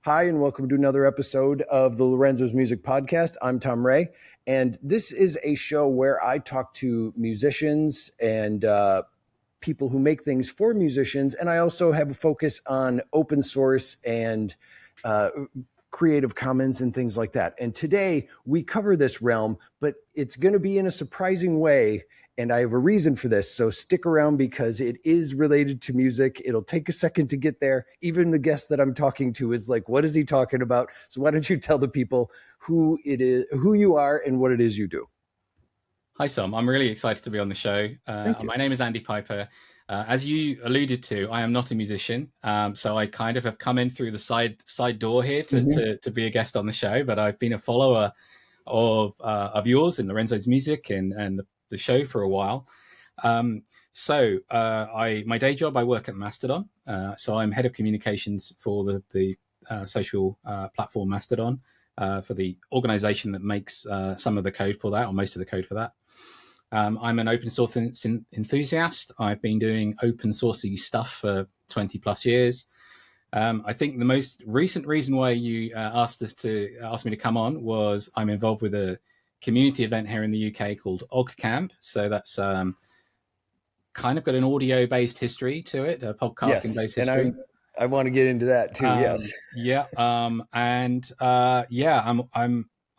Hi, and welcome to another episode of the Lorenzo's Music Podcast. I'm Tom Ray, and this is a show where I talk to musicians and people who make things for musicians, and I also have a focus on open source and Creative Commons and things like that. And today we cover this realm, but it's going to be in a surprising way. And I have a reason for this. So stick around because it is related to music. It'll take a second to get there. Even the guest that I'm talking to is like, what is he talking about? So why don't you tell the people who it is, who you are and what it is you do? Hi, Tom. I'm really excited to be on the show. My name is Andy Piper. As you alluded to, I am not a musician. So I kind of have come in through the side door here to be a guest on the show, but I've been a follower of yours and Lorenzo's music and the show for a while. My day job, I work at Mastodon. So I'm head of communications for the social platform Mastodon, for the organization that makes some of the code for that, or most of the code for that. I'm an open source enthusiast. I've been doing open sourcey stuff for 20 plus years. I think the most recent reason why you asked me to come on was I'm involved with a community event here in the UK called Oggcamp. So that's kind of got an audio-based history to it, a podcasting-based history. And I want to get into that too. Yes.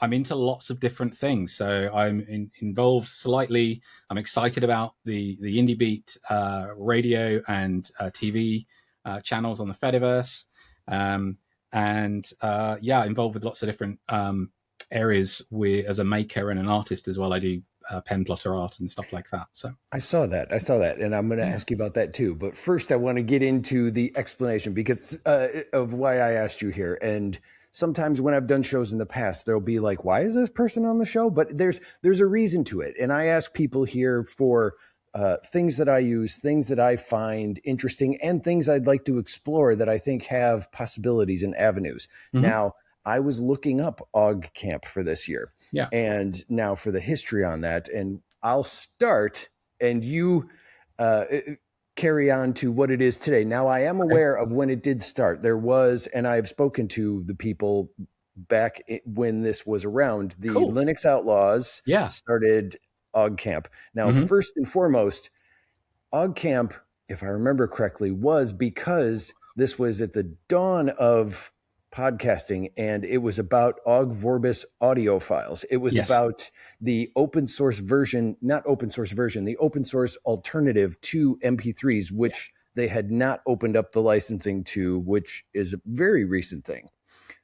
I'm into lots of different things. So I'm involved slightly. I'm excited about the Indie Beat radio and TV channels on the Fediverse. Involved with lots of different areas as a maker and an artist as well. I do pen plotter art and stuff like that. So I saw that, and I'm going to ask you about that too. But first, I want to get into the explanation because of why I asked you here. And sometimes when I've done shows in the past, there'll be like, "Why is this person on the show?" But there's a reason to it, and I ask people here for things that I use, things that I find interesting, and things I'd like to explore that I think have possibilities and avenues. Mm-hmm. Now, I was looking up Oggcamp for this year. Yeah. And now for the history on that, and I'll start and you carry on to what it is today. Now, I am aware of when it did start. There was, and I've spoken to the people back when this was around, the Linux Outlaws started Oggcamp. Now, first and foremost, Oggcamp, if I remember correctly, was because this was at the dawn of podcasting, and it was about Ogg Vorbis audio files. It was about the open source version, the open source alternative to MP3s, which they had not opened up the licensing to, which is a very recent thing.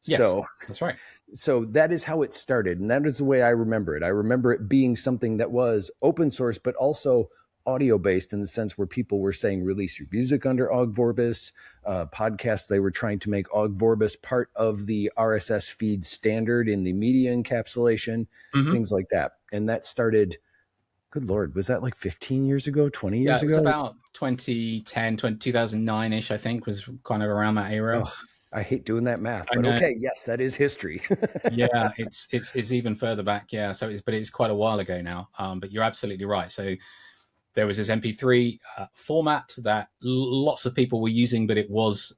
Yes, so that's right. So that is how it started, and that is the way I remember it. I remember it being something that was open source, but also audio-based in the sense where people were saying release your music under Ogg Vorbis. Podcasts, they were trying to make Ogg Vorbis part of the RSS feed standard in the media encapsulation, things like that. And that started, good Lord, was that like 15 years ago, 20 years ago? It was about 2010, 2009-ish, I think, was kind of around that era. Oh, I hate doing that math, but okay, yes, that is history. Yeah, it's even further back. Yeah, but it's quite a while ago now. But you're absolutely right. So there was this MP3 format that lots of people were using, but it was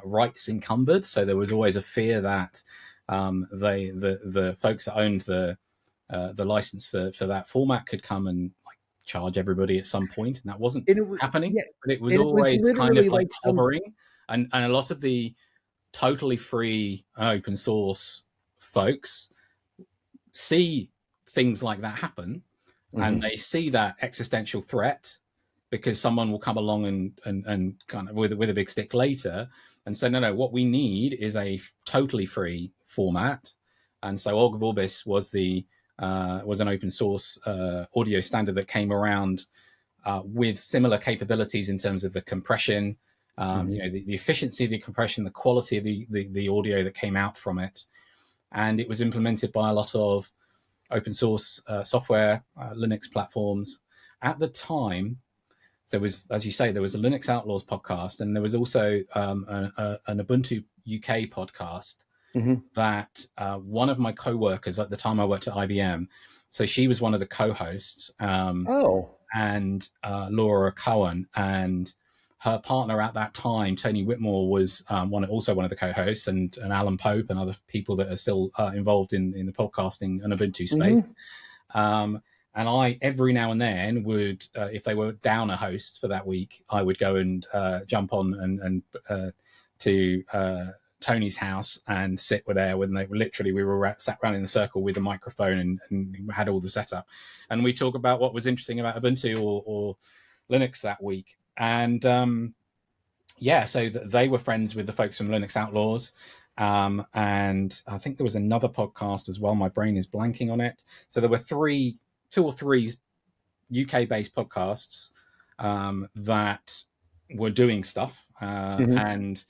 rights encumbered. So there was always a fear that the folks that owned the license for that format could come and like charge everybody at some point, and that wasn't happening. Yeah, but it was always kind of like hovering, and a lot of the totally free open source folks see things like that happen. And they see that existential threat because someone will come along and kind of with a big stick later and say, no, what we need is a totally free format. And so Ogg Vorbis was an open source audio standard that came around with similar capabilities in terms of the compression, the efficiency of the compression, the quality of the audio that came out from it. And it was implemented by a lot of open source software, Linux platforms. At the time, there was, as you say, there was a Linux Outlaws podcast, and there was also an Ubuntu UK podcast that one of my co-workers at the time I worked at IBM. So she was one of the co-hosts. And Laura Cohen, and her partner at that time, Tony Whitmore, was also one of the co-hosts, and Alan Pope and other people that are still involved in the podcasting and Ubuntu space. And I, every now and then, would, if they were down a host for that week, I would go and jump on and to Tony's house and sit with there when they were literally, we were sat around in a circle with a microphone and had all the setup. And we talk about what was interesting about Ubuntu or Linux that week. And so they were friends with the folks from Linux Outlaws. And I think there was another podcast as well. My brain is blanking on it. So there were two or three UK-based podcasts that were doing stuff. And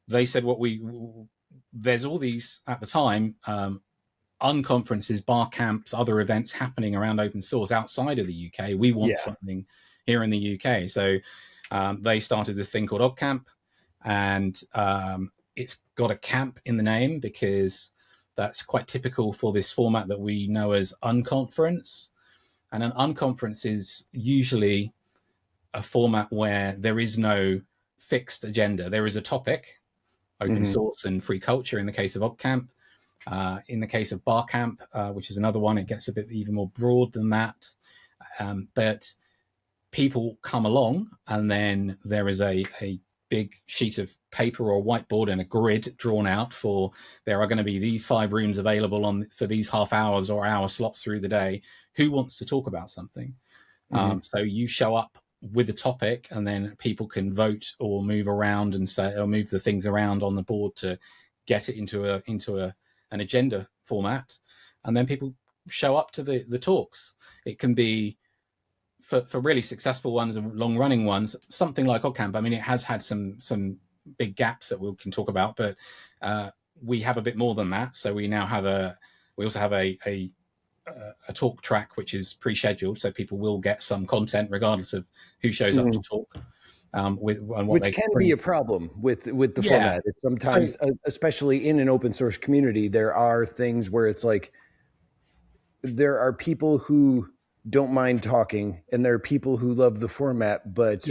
they said there's all these, at the time, unconferences, bar camps, other events happening around open source outside of the UK. We want something here in the UK. So they started this thing called Oggcamp, and it's got a camp in the name because that's quite typical for this format that we know as Unconference. And an unconference is usually a format where there is no fixed agenda. There is a topic, open source and free culture in the case of Oggcamp. In the case of Barcamp, which is another one, it gets a bit even more broad than that. But people come along, and then there is a big sheet of paper or whiteboard and a grid drawn out for, there are going to be these 5 rooms available for these half hours or hour slots through the day. Who wants to talk about something? So you show up with the topic, and then people can vote or move around and say, or move the things around on the board to get it into an agenda format. And then people show up to the talks. It can be, for really successful ones and long running ones, something like Oggcamp. I mean, it has had some big gaps that we can talk about, but we have a bit more than that. So we also have a talk track which is pre-scheduled, so people will get some content regardless of who shows up to talk. Which can be a problem with the format. It's sometimes, especially in an open source community, there are things where it's like there are people who don't mind talking, and there are people who love the format but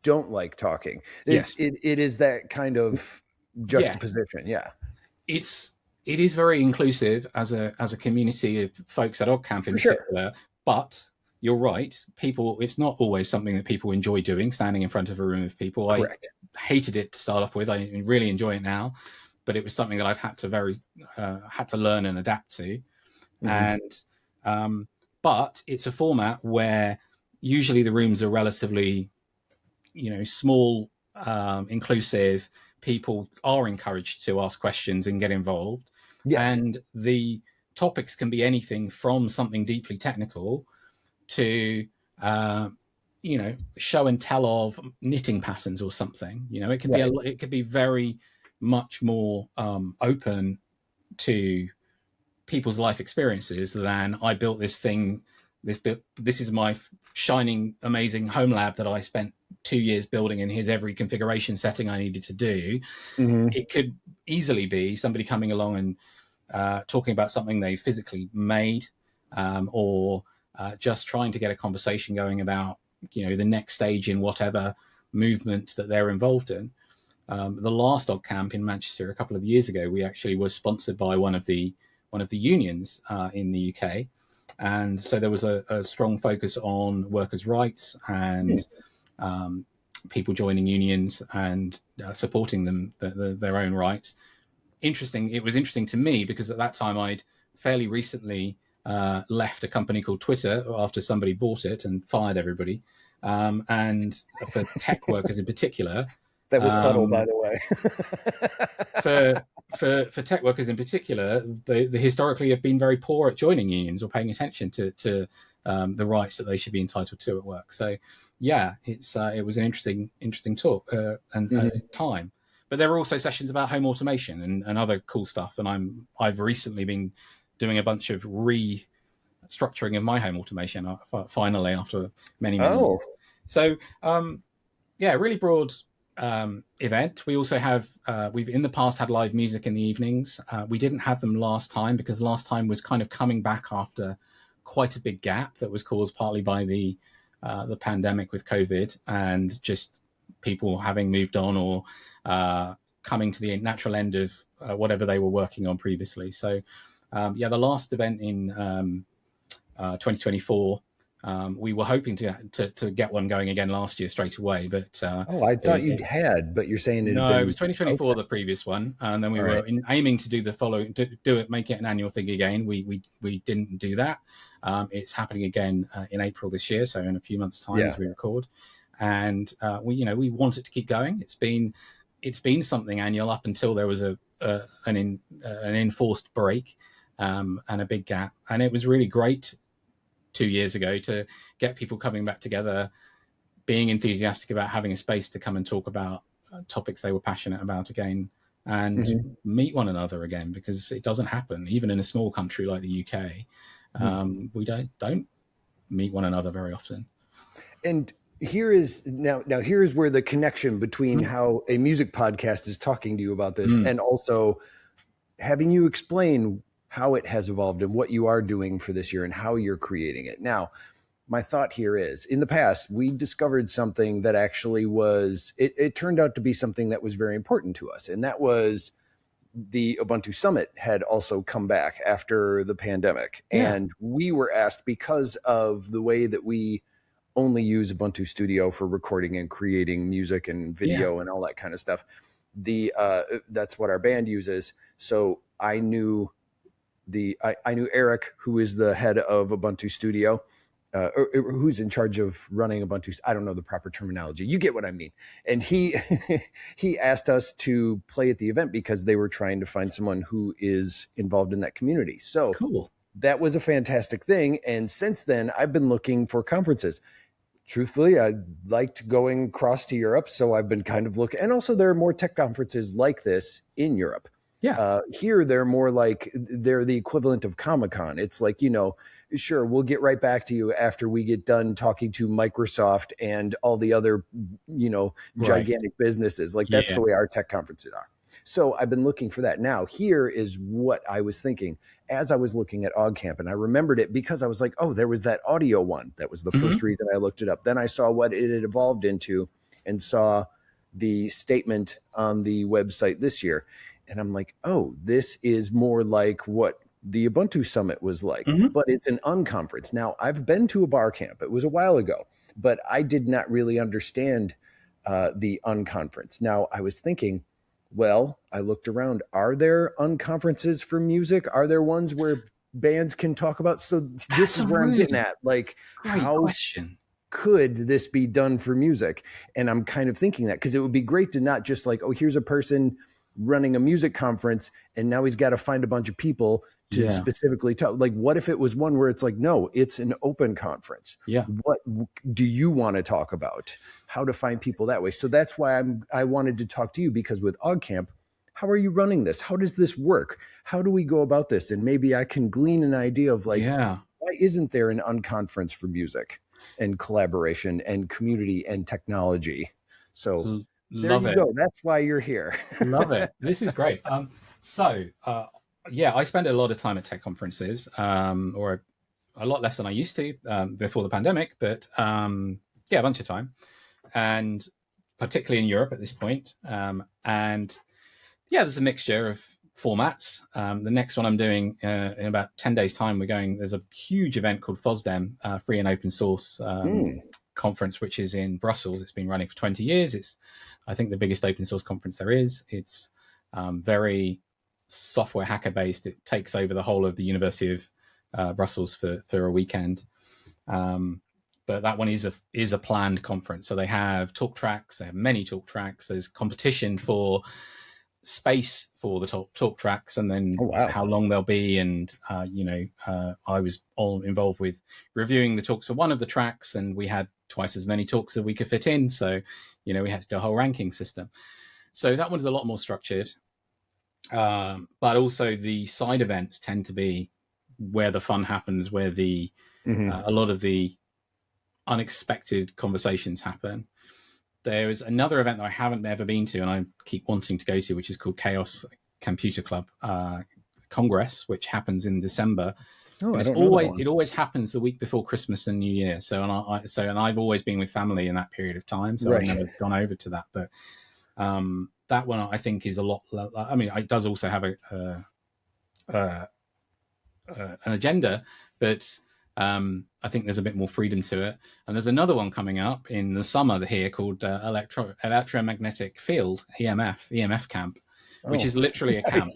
don't like talking. It is that kind of juxtaposition. It is very inclusive as a community of folks at Oggcamp in particular. But you're right, it's not always something that people enjoy doing, standing in front of a room of people. Correct. I hated it to start off with. I really enjoy it now, but it was something that I've had to learn and adapt to. And but it's a format where usually the rooms are relatively, small, inclusive. People are encouraged to ask questions and get involved. And the topics can be anything from something deeply technical to, show and tell of knitting patterns or something. It could be very much more open to people's life experiences than, I built this thing. This is my shining, amazing home lab that I spent 2 years building, and here's every configuration setting I needed to do. It could easily be somebody coming along and talking about something they physically made, or just trying to get a conversation going about, the next stage in whatever movement that they're involved in. The last Oggcamp in Manchester a couple of years ago, we actually were sponsored by one of the unions in the UK. And so there was a strong focus on workers' rights and people joining unions and supporting them, their own rights. It was interesting to me because at that time I'd fairly recently left a company called Twitter after somebody bought it and fired everybody. And for tech workers in particular, that was subtle, by the way. for tech workers in particular, they historically have been very poor at joining unions or paying attention to the rights that they should be entitled to at work. So, it was an interesting talk and time. But there were also sessions about home automation and other cool stuff. And I've recently been doing a bunch of restructuring of my home automation finally after many years. So really broad event. We also have we've in the past had live music in the evenings. We didn't have them last time because last time was kind of coming back after quite a big gap that was caused partly by the pandemic with COVID, and just people having moved on or coming to the natural end of whatever they were working on previously. So the last event in 2024, we were hoping to get one going again last year straight away, but Oh, I thought you had, but you're saying it had no, it been was 2024, okay. the previous one, and then we All were right. aiming to do the following, do it, make it an annual thing again. We didn't do that. It's happening again in April this year, so in a few months' time Yeah. as we record, and we want it to keep going. It's been something annual up until there was an enforced break and a big gap, and it was really great 2 years ago to get people coming back together, being enthusiastic about having a space to come and talk about topics they were passionate about again, and Mm-hmm. meet one another again, because it doesn't happen even in a small country like the UK. We don't meet one another very often. And here is now here is where the connection between how a music podcast is talking to you about this and also having you explain how it has evolved and what you are doing for this year and how you're creating it. Now, my thought here is, in the past, we discovered something that actually was, it turned out to be something that was very important to us. And that was the Ubuntu Summit had also come back after the pandemic. Yeah. And we were asked, because of the way that we only use Ubuntu Studio for recording and creating music and video and all that kind of stuff, that's what our band uses. So I knew I knew Eric, who is the head of Ubuntu Studio, or who's in charge of running Ubuntu. I don't know the proper terminology. You get what I mean. And he he asked us to play at the event because they were trying to find someone who is involved in that community. So Cool. that was a fantastic thing. And since then, I've been looking for conferences. Truthfully, I liked going across to Europe, so I've been kind of looking. And also, there are more tech conferences like this in Europe. Yeah. Here, they're more like they're the equivalent of Comic-Con. It's like, sure, we'll get right back to you after we get done talking to Microsoft and all the other, gigantic businesses. Like that's the way our tech conferences are. So I've been looking for that. Now, here is what I was thinking as I was looking at Oggcamp, and I remembered it because I was like, oh, there was that audio one. That was the first reason I looked it up. Then I saw what it had evolved into and saw the statement on the website this year. And I'm like, oh, this is more like what the Ubuntu Summit was like, but it's an unconference. Now, I've been to a bar camp. It was a while ago, but I did not really understand the unconference. Now, I was thinking, well, I looked around. Are there unconferences for music? Are there ones where bands can talk about? So this is where I'm getting at. Like, Great how question. could this be done for music? And I'm kind of thinking that because it would be great to not just like, oh, here's a person running a music conference and now he's got to find a bunch of people to specifically talk. Like, what if it was one where it's like, no, it's an open conference. Yeah. What do you want to talk about? How to find people that way? So that's why I wanted to talk to you, because with Oggcamp, how are you running this? How does this work? How do we go about this? And maybe I can glean an idea of like, why isn't there an unconference for music and collaboration and community and technology? So there you go. That's why you're here. Love it. This is great. I spend a lot of time at tech conferences, or a lot less than I used to before the pandemic, but a bunch of time, and particularly in Europe at this point. There's a mixture of formats. The next one I'm doing in about 10 days' time, there's a huge event called FOSDEM, Free and Open Source Conference, which is in Brussels. It's been running for 20 years. It's, I think, the biggest open source conference there is. It's very software hacker based. It takes over the whole of the University of Brussels for a weekend. But that one is a planned conference. So they have talk tracks. They have many talk tracks. There's competition for space for the talk tracks, and then how long they'll be. And I was all involved with reviewing the talks for one of the tracks, and we had twice as many talks as we could fit in. So, we had to do a whole ranking system. So that one's a lot more structured. But also the side events tend to be where the fun happens, where a lot of the unexpected conversations happen. There is another event that I haven't ever been to and I keep wanting to go to, which is called Chaos Computer Club Congress, which happens in December. Oh, And I don't know that it one. always happens the week before Christmas and New Year. So and I've always been with family in that period of time, so I've Right. never gone over to that. But that one I think is a lot. I mean, it does also have an agenda, but I think there's a bit more freedom to it. And there's another one coming up in the summer here called electromagnetic field EMF camp, which Oh, is literally a camp.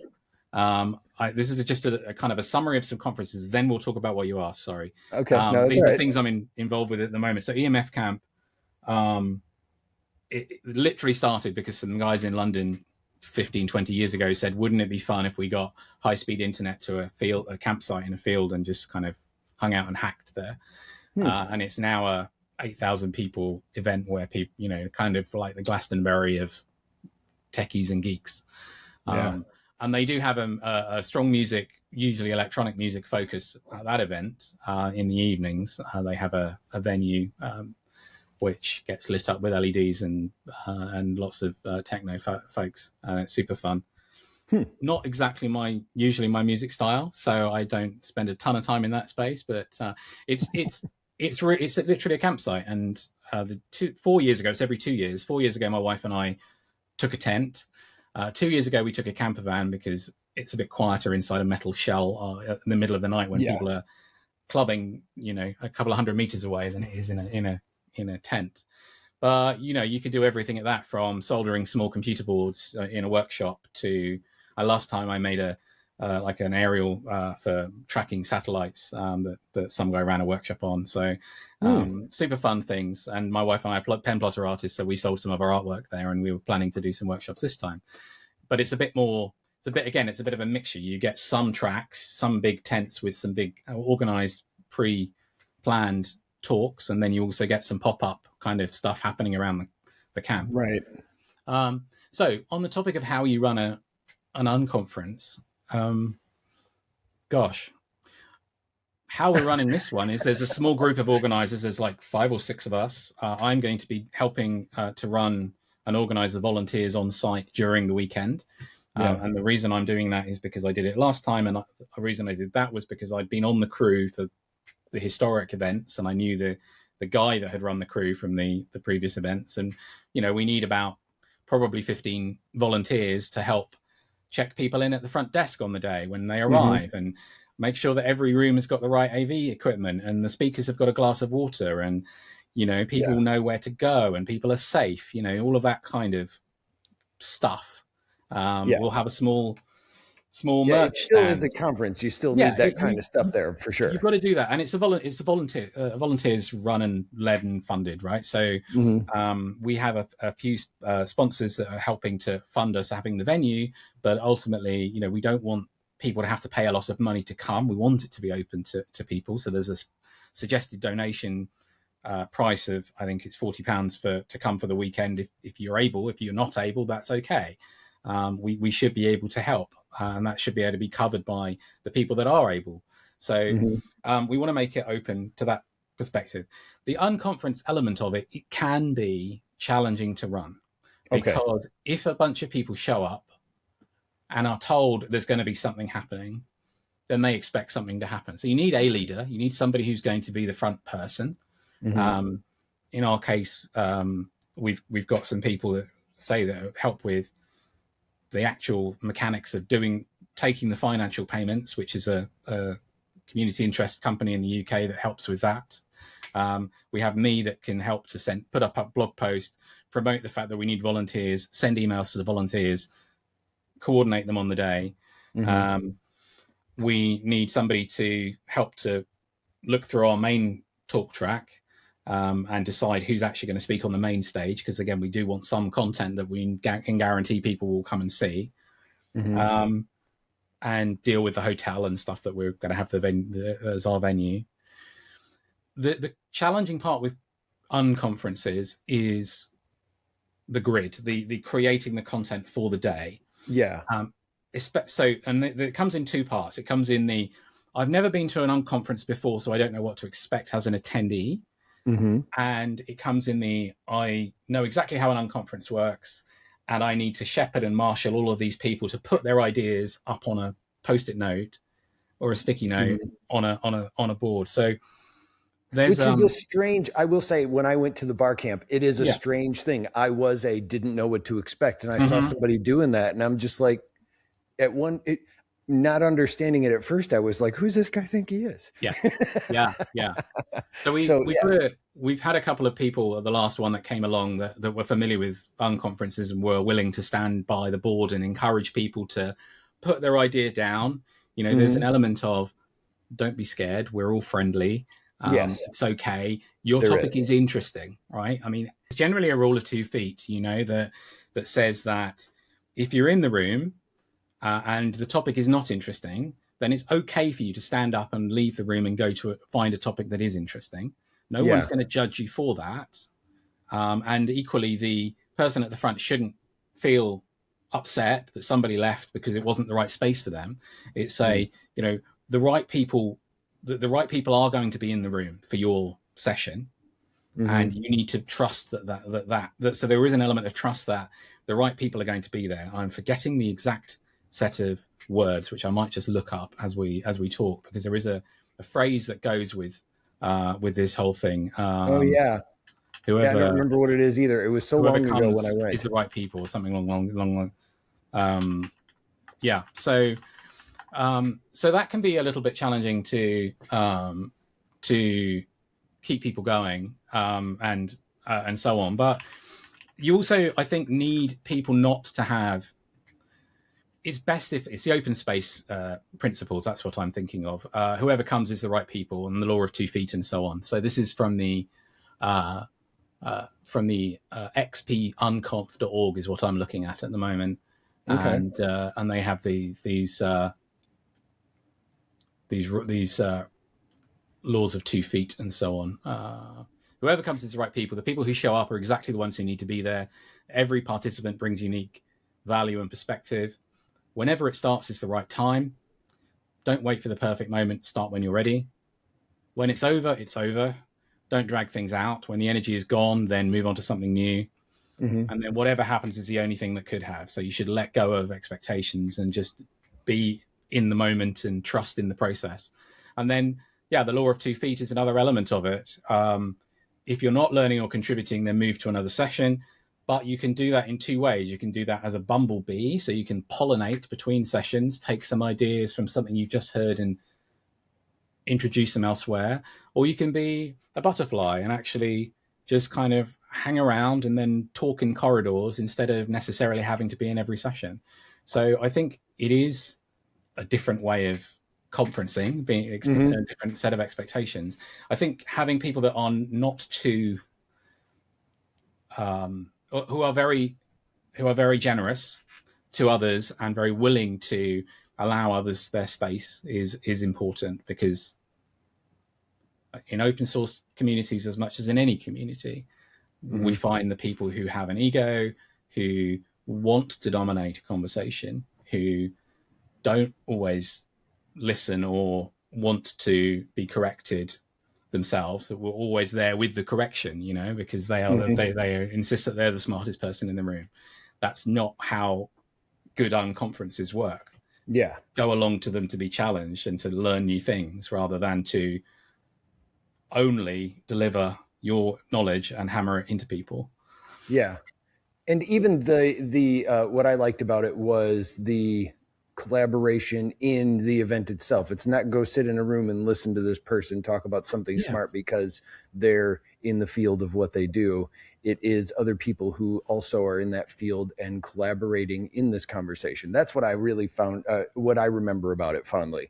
nice. This is just a kind of a summary of some conferences. Then we'll talk about what you asked. Sorry, Okay. No, that's these all are the right. things I'm involved with at the moment. So EMF camp, um, it literally started because some guys in London 15, 20 years ago said, wouldn't it be fun if we got high-speed internet to a campsite in a field and just kind of hung out and hacked there? Hmm. And it's now a 8,000 people event where people, kind of like the Glastonbury of techies and geeks. Yeah. And they do have a strong music, usually electronic music focus at that event in the evenings. They have a venue which gets lit up with LEDs and lots of techno folks, and it's super fun. Hmm. Not exactly usually my music style, so I don't spend a ton of time in that space. But it's literally a campsite, and 4 years ago, it's every 2 years. 4 years ago, my wife and I took a tent. 2 years ago, we took a camper van because it's a bit quieter inside a metal shell in the middle of the night when Yeah. people are clubbing, a couple of 100 meters away than it is in a tent. But you could do everything at that, from soldering small computer boards in a workshop to last time I made like an aerial for tracking satellites that some guy ran a workshop on. So Hmm. super fun things. And my wife and I are pen plotter artists, so we sold some of our artwork there, and we were planning to do some workshops this time. But it's a bit more. It's a bit of a mixture. You get some tracks, some big tents with some big organized pre-planned talks, and then you also get some pop-up kind of stuff happening around the camp. Right. So on the topic of how you run an unconference, gosh, how we're running this one is there's a small group of organizers. There's like 5 or 6 of us. I'm going to be helping to run and organize the volunteers on site during the weekend. Yeah. And the reason I'm doing that is because I did it last time, and the reason I did that was because I'd been on the crew for the historic events, and I knew the guy that had run the crew from the previous events. And we need about probably 15 volunteers to help check people in at the front desk on the day when they arrive, and make sure that every room has got the right AV equipment and the speakers have got a glass of water, and people Yeah. know where to go and people are safe, all of that kind of stuff. Yeah. We'll have a small Yeah. It merch still is a stand. conference. You still Yeah, need that kind of stuff there for you've sure. got to do that, and it's a volunteers run and led and funded, right? So we have a few sponsors that are helping to fund us having the venue, but ultimately, we don't want people to have to pay a lot of money to come. We want it to be open to people. So there's a suggested donation price of, I think it's £40 to come for the weekend. If you're able, if you're not able, that's okay. We should be able to help, and that should be able to be covered by the people that are able. So we want to make it open to that perspective. The unconference element of it can be challenging to run, because if a bunch of people show up and are told there's going to be something happening, then they expect something to happen. So you need a leader. You need somebody who's going to be the front person. In our case, we've got some people that say that help with the actual mechanics of taking the financial payments, which is a community interest company in the UK that helps with that. We have me that can help to put up a blog post, promote the fact that we need volunteers, send emails to the volunteers, coordinate them on the day. We need somebody to help to look through our main talk track and decide who's actually going to speak on the main stage, because again, we do want some content that we can guarantee people will come and see. And deal with the hotel and stuff that we're going to have as our venue. The challenging part with unconferences is the grid, the creating the content for the day. Yeah. It comes in 2 parts. It comes in I've never been to an unconference before, so I don't know what to expect as an attendee. And it comes in I know exactly how an unconference works, and I need to shepherd and marshal all of these people to put their ideas up on a post-it note or a sticky note Mhm. on a board. So there's Which is a strange, I will say, when I went to the bar camp, it is a yeah. strange thing. I was a didn't know what to expect. And I saw Hmm. somebody doing that. And I'm just like, not understanding it at first, I was like, who's this guy think he is? Yeah. Yeah. So So, yeah. we've had a couple of people at the last one that came along that were familiar with unconferences and were willing to stand by the board and encourage people to put their idea down. You know, there's an Mhm. element of don't be scared. We're all friendly. Yes, It's okay. Your there is. topic is interesting, right? I mean, it's generally a rule of 2 feet, you know, that says that if you're in the room and the topic is not interesting, then it's okay for you to stand up and leave the room and go to find a topic that is interesting. No one's Yeah. going to judge you for that. And equally, the person at the front shouldn't feel upset that somebody left because it wasn't the right space for them. It's Mhm. you know, the right people, the right people are going to be in the room for your session, and Mhm. you need to trust that. So there is an element of trust that the right people are going to be there. I'm forgetting the exact set of words, which I might just look up as we talk, because there is a phrase that goes with this whole thing. Oh, yeah. Yeah, I don't Whoever remember what it is either. It was so whoever long ago when I comes is went. the right people, or something long. Yeah. So that can be a little bit challenging to keep people going, and so on. But you also, I think, need people not to have. It's best if it's the open space principles. That's what I'm thinking of. Whoever comes is the right people, and the law of 2 feet, and so on. So this is from the xpunconf.org is what I'm looking at the moment, Okay. and they have these laws of 2 feet and so on. Whoever comes is the right people. The people who show up are exactly the ones who need to be there. Every participant brings unique value and perspective. Whenever it starts is the right time. Don't wait for the perfect moment. Start when you're ready. When it's over, it's over. Don't drag things out. When the energy is gone, then move on to something new. Mhm. And then whatever happens is the only thing that could have. So you should let go of expectations and just be in the moment and trust in the process. And then, yeah, the law of 2 feet is another element of it. If you're not learning or contributing, then move to another session. But you can do that in two ways. You can do that as a bumblebee, so you can pollinate between sessions, take some ideas from something you've just heard and introduce them elsewhere, or you can be a butterfly and actually just kind of hang around and then talk in corridors instead of necessarily having to be in every session. So I think it is a different way of conferencing, being a Mhm. different set of expectations. I think having people that are not too who are very generous to others and very willing to allow others their space is important, because in open source communities, as much as in any community, we Mhm. find the people who have an ego, who want to dominate a conversation, who don't always listen or want to be corrected themselves, that we're always there with the correction, you know, because Mhm. they insist that they're the smartest person in the room. That's not how good unconferences work. Yeah. Go along to them to be challenged and to learn new things, rather than to only deliver your knowledge and hammer it into people. Yeah. And even the what I liked about it was the collaboration in the event itself. It's not go sit in a room and listen to this person talk about something Yeah. smart because they're in the field of what they do. It is other people who also are in that field and collaborating in this conversation. That's what I really found, what I remember about it fondly.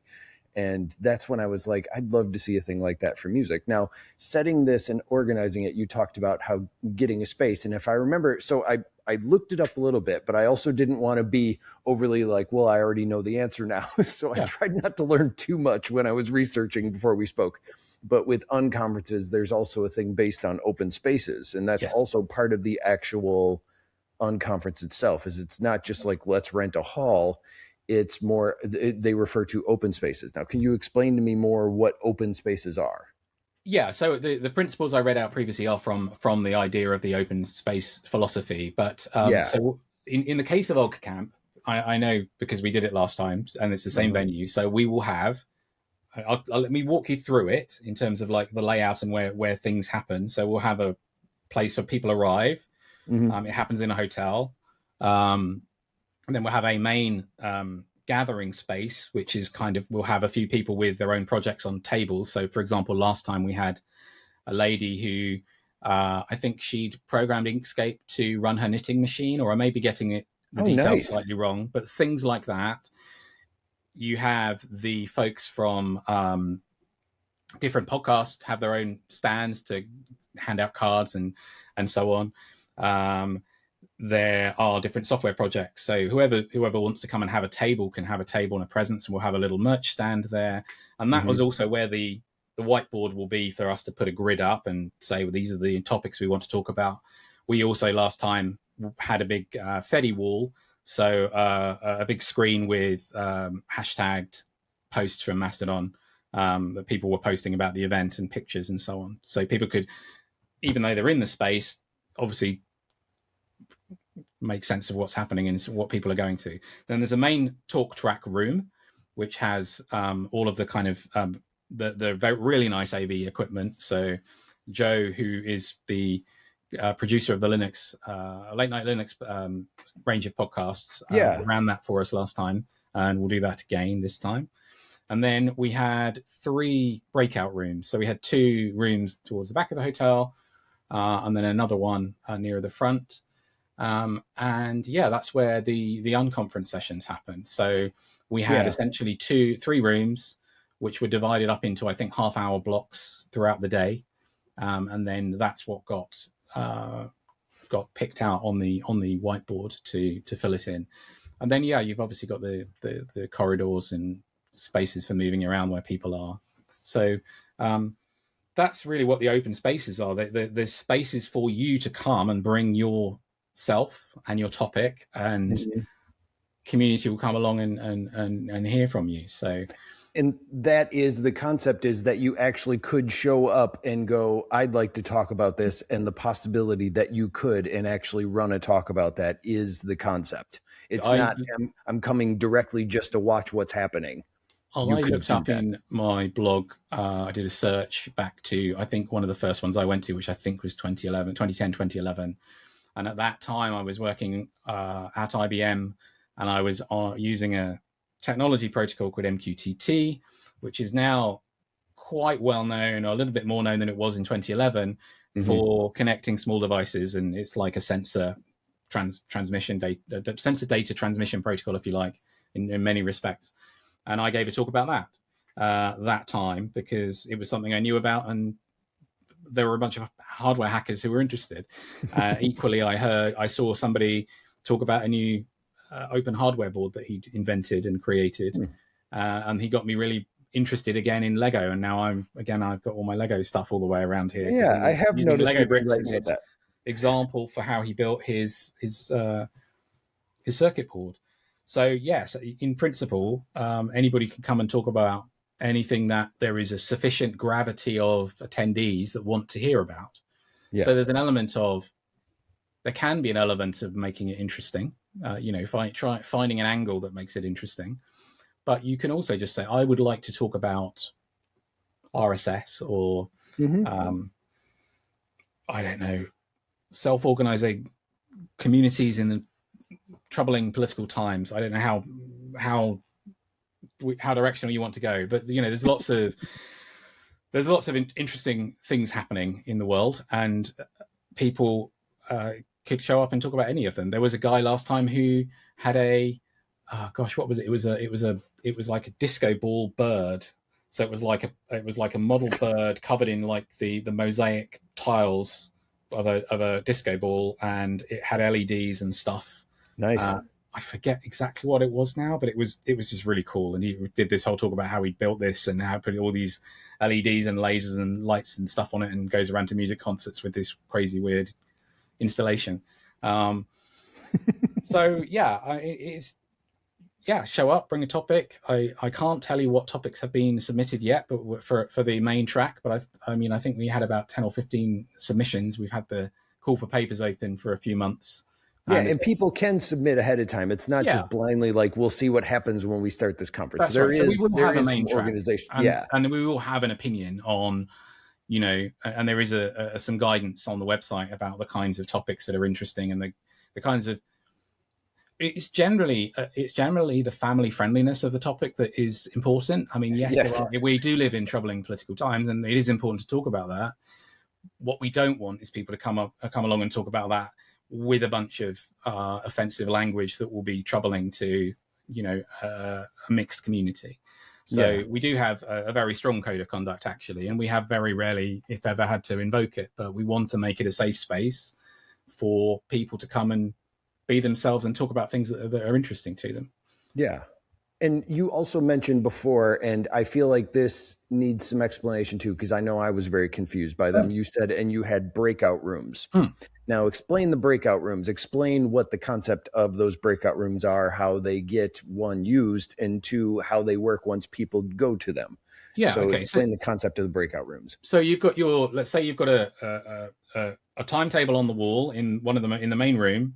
And that's when I was like, I'd love to see a thing like that for music. Now, setting this and organizing it, you talked about how getting a space. And if I remember, so I looked it up a little bit, but I also didn't want to be overly like, well, I already know the answer now. So I Yeah. tried not to learn too much when I was researching before we spoke. But with unconferences, there's also a thing based on open spaces. And that's Yes. also part of the actual unconference itself, is it's not just like, let's rent a hall. It's more, they refer to open spaces. Now, can you explain to me more what open spaces are? Yeah. So the principles I read out previously are from the idea of the open space philosophy. But Yeah. so in the case of Oggcamp, I know because we did it last time and it's the same Uh-huh. venue. So we will have let me walk you through it in terms of like the layout and where things happen. So we'll have a place where people arrive. Mm-hmm. It happens in a hotel. And then we'll have a main gathering space, which is kind of, we'll have a few people with their own projects on tables. So, for example, last time we had a lady who I think she'd programmed Inkscape to run her knitting machine, or I may be getting the details Nice. slightly wrong, but things like that. You have the folks from different podcasts have their own stands to hand out cards and so on. There are different software projects, so whoever wants to come and have a table can have a table and a presence, and we'll have a little merch stand there. And that Mm-hmm. was also where the whiteboard will be for us to put a grid up and say, well, these are the topics we want to talk about. We also last time had a big Fedi wall, so a big screen with hashtagged posts from Mastodon that people were posting about the event and pictures and so on. So people could, even though they're in the space, obviously make sense of what's happening and what people are going to. Then there's a main talk track room, which has all of the kind of the very, really nice AV equipment. So Joe, who is the producer of the Linux late night Linux range of podcasts, ran that for us last time, and we'll do that again this time. And then we had 3 breakout rooms. So we had 2 rooms towards the back of the hotel, and then another one near the front. And yeah, that's where the unconference sessions happened. So we had essentially 3 rooms, which were divided up into, I think, half-hour blocks throughout the day, and then that's what got picked out on the whiteboard to fill it in. And then you've obviously got the corridors and spaces for moving around where people are. So that's really what the open spaces are. There's spaces for you to come and bring yourself and your topic, and community will come along and hear from you. So, and that is the concept, is that you actually could show up and go, I'd like to talk about this, and the possibility that you could and actually run a talk about that is the concept. It's not I'm coming directly just to watch what's happening. I looked up in my blog, I did a search back to, I think one of the first ones I went to, which I think was 2011. And at that time I was working at IBM, and I was using a technology protocol called MQTT, which is now quite well known, or a little bit more known than it was in 2011, for connecting small devices. And it's like a sensor transmission data, sensor data transmission protocol, if you like, in many respects. And I gave a talk about that time, because it was something I knew about, and there were a bunch of hardware hackers who were interested. Equally, I saw somebody talk about a new open hardware board that he'd invented and created, and he got me really interested again in Lego. And now I've got all my Lego stuff all the way around here. Yeah, I have noticed Lego bricks as its example for how he built his circuit board. So yes, in principle, anybody can come and talk about anything that there is a sufficient gravity of attendees that want to hear about. Yeah. So there can be an element of making it interesting. If I try finding an angle that makes it interesting, but you can also just say, I would like to talk about RSS or I don't know, self-organizing communities in the troubling political times. I don't know how directional you want to go, but there's lots of interesting things happening in the world, and people could show up and talk about any of them. There was a guy last time who had what was it? It was like a disco ball bird. So it was like a model bird covered in like the mosaic tiles of a disco ball, and it had LEDs and stuff. Nice. I forget exactly what it was now, but it was just really cool. And he did this whole talk about how he built this and how he put all these LEDs and lasers and lights and stuff on it, and goes around to music concerts with this crazy weird installation. So show up, bring a topic. I can't tell you what topics have been submitted yet, but for the main track. But I think we had about 10 or 15 submissions. We've had the call for papers open for a few months. Yeah, And and people can submit ahead of time. It's not yeah, just blindly like we'll see what happens when we start this conference. that's right. So we will There have a is some main track, organization. and Yeah. we will have an opinion on, and there is some guidance on the website about the kinds of topics that are interesting and the kinds of. It's generally the family friendliness of the topic that is important. I mean, yes, Yes. we do live in troubling political times, and it is important to talk about that. What we don't want is people to come along and talk about that with a bunch of offensive language that will be troubling to a mixed community. Yeah. So we do have a very strong code of conduct, actually, and we have very rarely, if ever, had to invoke it. But we want to make it a safe space for people to come and be themselves and talk about things that are interesting to them. Yeah. And you also mentioned before, and I feel like this needs some explanation too, because I know I was very confused by them. You said, and you had breakout rooms. Now, explain the breakout rooms. Explain what the concept of those breakout rooms are, how they get, one, used, and two, how they work once people go to them. Yeah. So Okay. explain the concept of the breakout rooms. So you've got let's say you've got a timetable on the wall in in the main room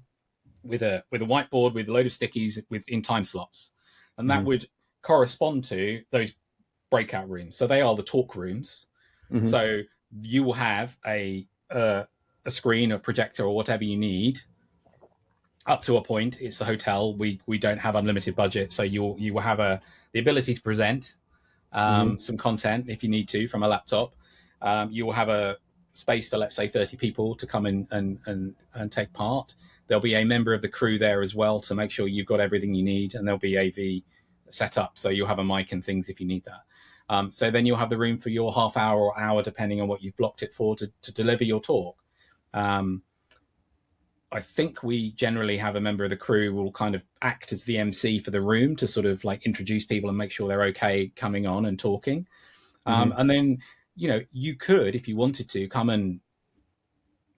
with a whiteboard with a load of stickies in time slots, and that would correspond to those breakout rooms. So they are the talk rooms. So you will have a screen, a projector, or whatever you need. Up to a point, it's a hotel. We don't have unlimited budget, so you will have the ability to present some content if you need to from a laptop. You will have a space for, let's say, 30 people to come in and take part. There'll be a member of the crew there as well to make sure you've got everything you need, and there'll be AV set up, so you'll have a mic and things if you need that. So then you'll have the room for your half hour or hour, depending on what you've blocked it for, to deliver your talk. I think we generally have a member of the crew who will kind of act as the MC for the room to sort of like introduce people and make sure they're okay coming on and talking. And then, you could, if you wanted to, come and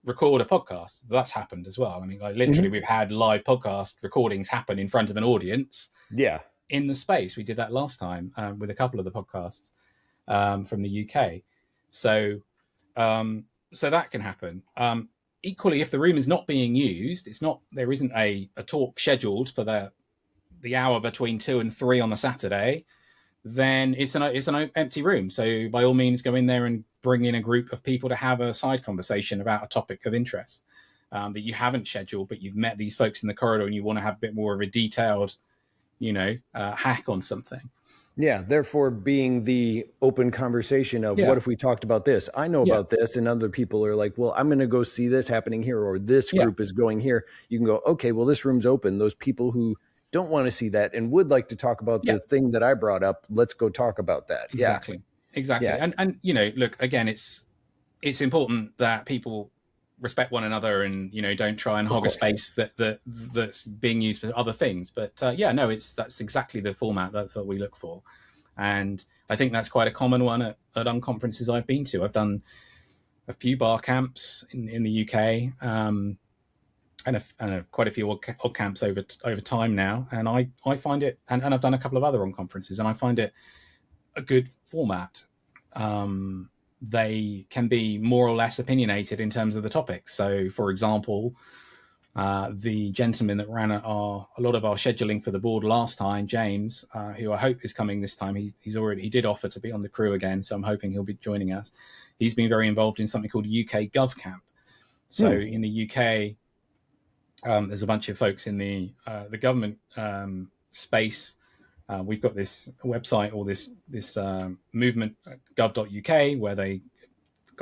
record a podcast. That's happened as well. I mean, like literally, we've had live podcast recordings happen in front of an audience. Yeah. In the space. We did that last time with a couple of the podcasts from the UK. So that can happen. Equally, if the room is not being used, there isn't a talk scheduled for the hour between 2 and 3 on the Saturday, then it's an empty room. So by all means, go in there and bring in a group of people to have a side conversation about a topic of interest that you haven't scheduled, but you've met these folks in the corridor and you want to have a bit more of a detailed, hack on something. Yeah, therefore being the open conversation of what if we talked about this? I know about this, and other people are like, well, I'm going to go see this happening here, or this group is going here. You can go, okay, well, this room's open. Those people who don't want to see that and would like to talk about the thing that I brought up, let's go talk about that. Exactly. Yeah. And look, again, it's important that people respect one another and don't try and hog a space that's being used for other things. But that's exactly the format that we look for, and I think that's quite a common one at unconferences I've been to. I've done a few bar camps in the UK, and quite a few Oggcamps over time now, and I find it, and I've done a couple of other unconferences, and I find it a good format. They can be more or less opinionated in terms of the topics. So, for example, the gentleman that ran a lot of our scheduling for the board last time, James, who I hope is coming this time. He did offer to be on the crew again, so I'm hoping he'll be joining us. He's been very involved in something called UK Govcamp. So in the UK, there's a bunch of folks in the government space. We've got this website or this movement, gov.uk, where they,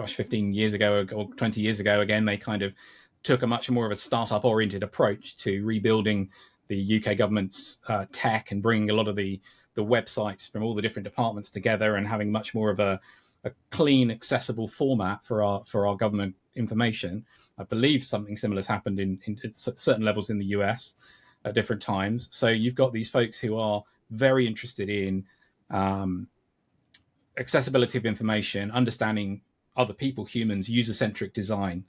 15 years ago or 20 years ago, again, they kind of took a much more of a startup oriented approach to rebuilding the UK government's tech and bringing a lot of the websites from all the different departments together and having much more of a clean, accessible format for our government information. I believe something similar has happened in certain levels in the US at different times. So you've got these folks who are very interested in accessibility of information, understanding other people, humans, user-centric design,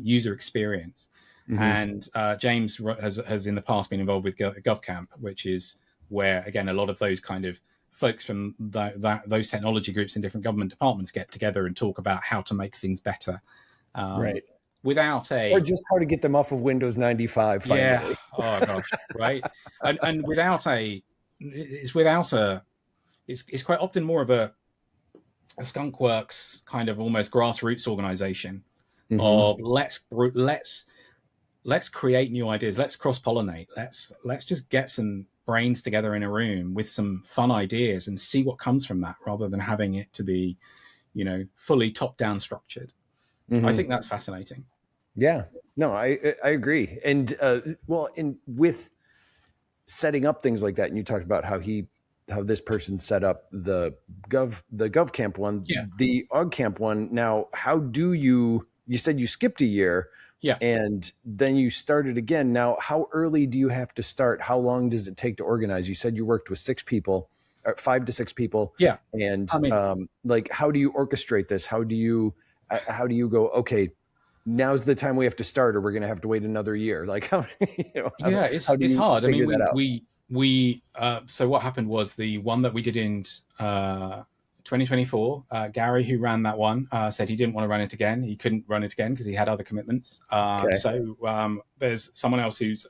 user experience. And James has in the past been involved with GovCamp, which is where, again, a lot of those kind of folks from those technology groups in different government departments get together and talk about how to make things better. Right. without Or a just how to get them off of Windows 95 yeah, finally. oh gosh, right, and without a it's without a it's quite often more of a skunkworks kind of almost grassroots organization Hmm. of let's create new ideas, let's cross pollinate, let's just get some brains together in a room with some fun ideas and see what comes from that, rather than having it to be fully top down structured. I Hmm. think that's fascinating. Yeah, no, I agree. And well, in with setting up things like that, and you talked about how this person set up the Govcamp one, Yeah, the Oggcamp one. Now, how do you said you skipped a year yeah, and then you started again. Now, how early do you have to start? How long does it take to organize? You said you worked with 6 people, or 5 to 6 people, yeah. and I mean, like, how do you orchestrate this? How do you go, okay, now's the time we have to start, or we're going to have to wait another year? Like, how, yeah, how do it's you hard. I mean, figure that out? we so what happened was the one that we did in 2024. Gary, who ran that one, said he didn't want to run it again. He couldn't run it again because he had other commitments. Okay. There's someone else who's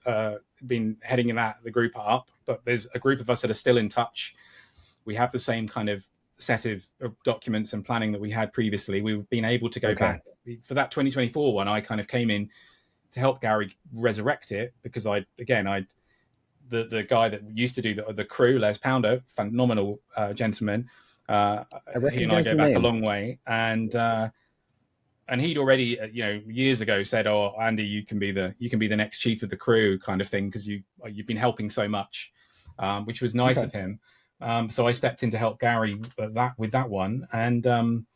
been heading the group up, but there's a group of us that are still in touch. We have the same kind of set of documents and planning that we had previously. We've been able to go Okay. back for that 2024 one. I kind of came in to help Gary resurrect it, because the guy that used to do the crew, Les Pounder, phenomenal gentleman. I He and I recognize go the back a name. long way, and he'd already years ago said, "Oh, Andy, you can be the next chief of the crew," kind of thing, because you've been helping so much, which was nice Okay. of him. So I stepped in to help Gary with that one, and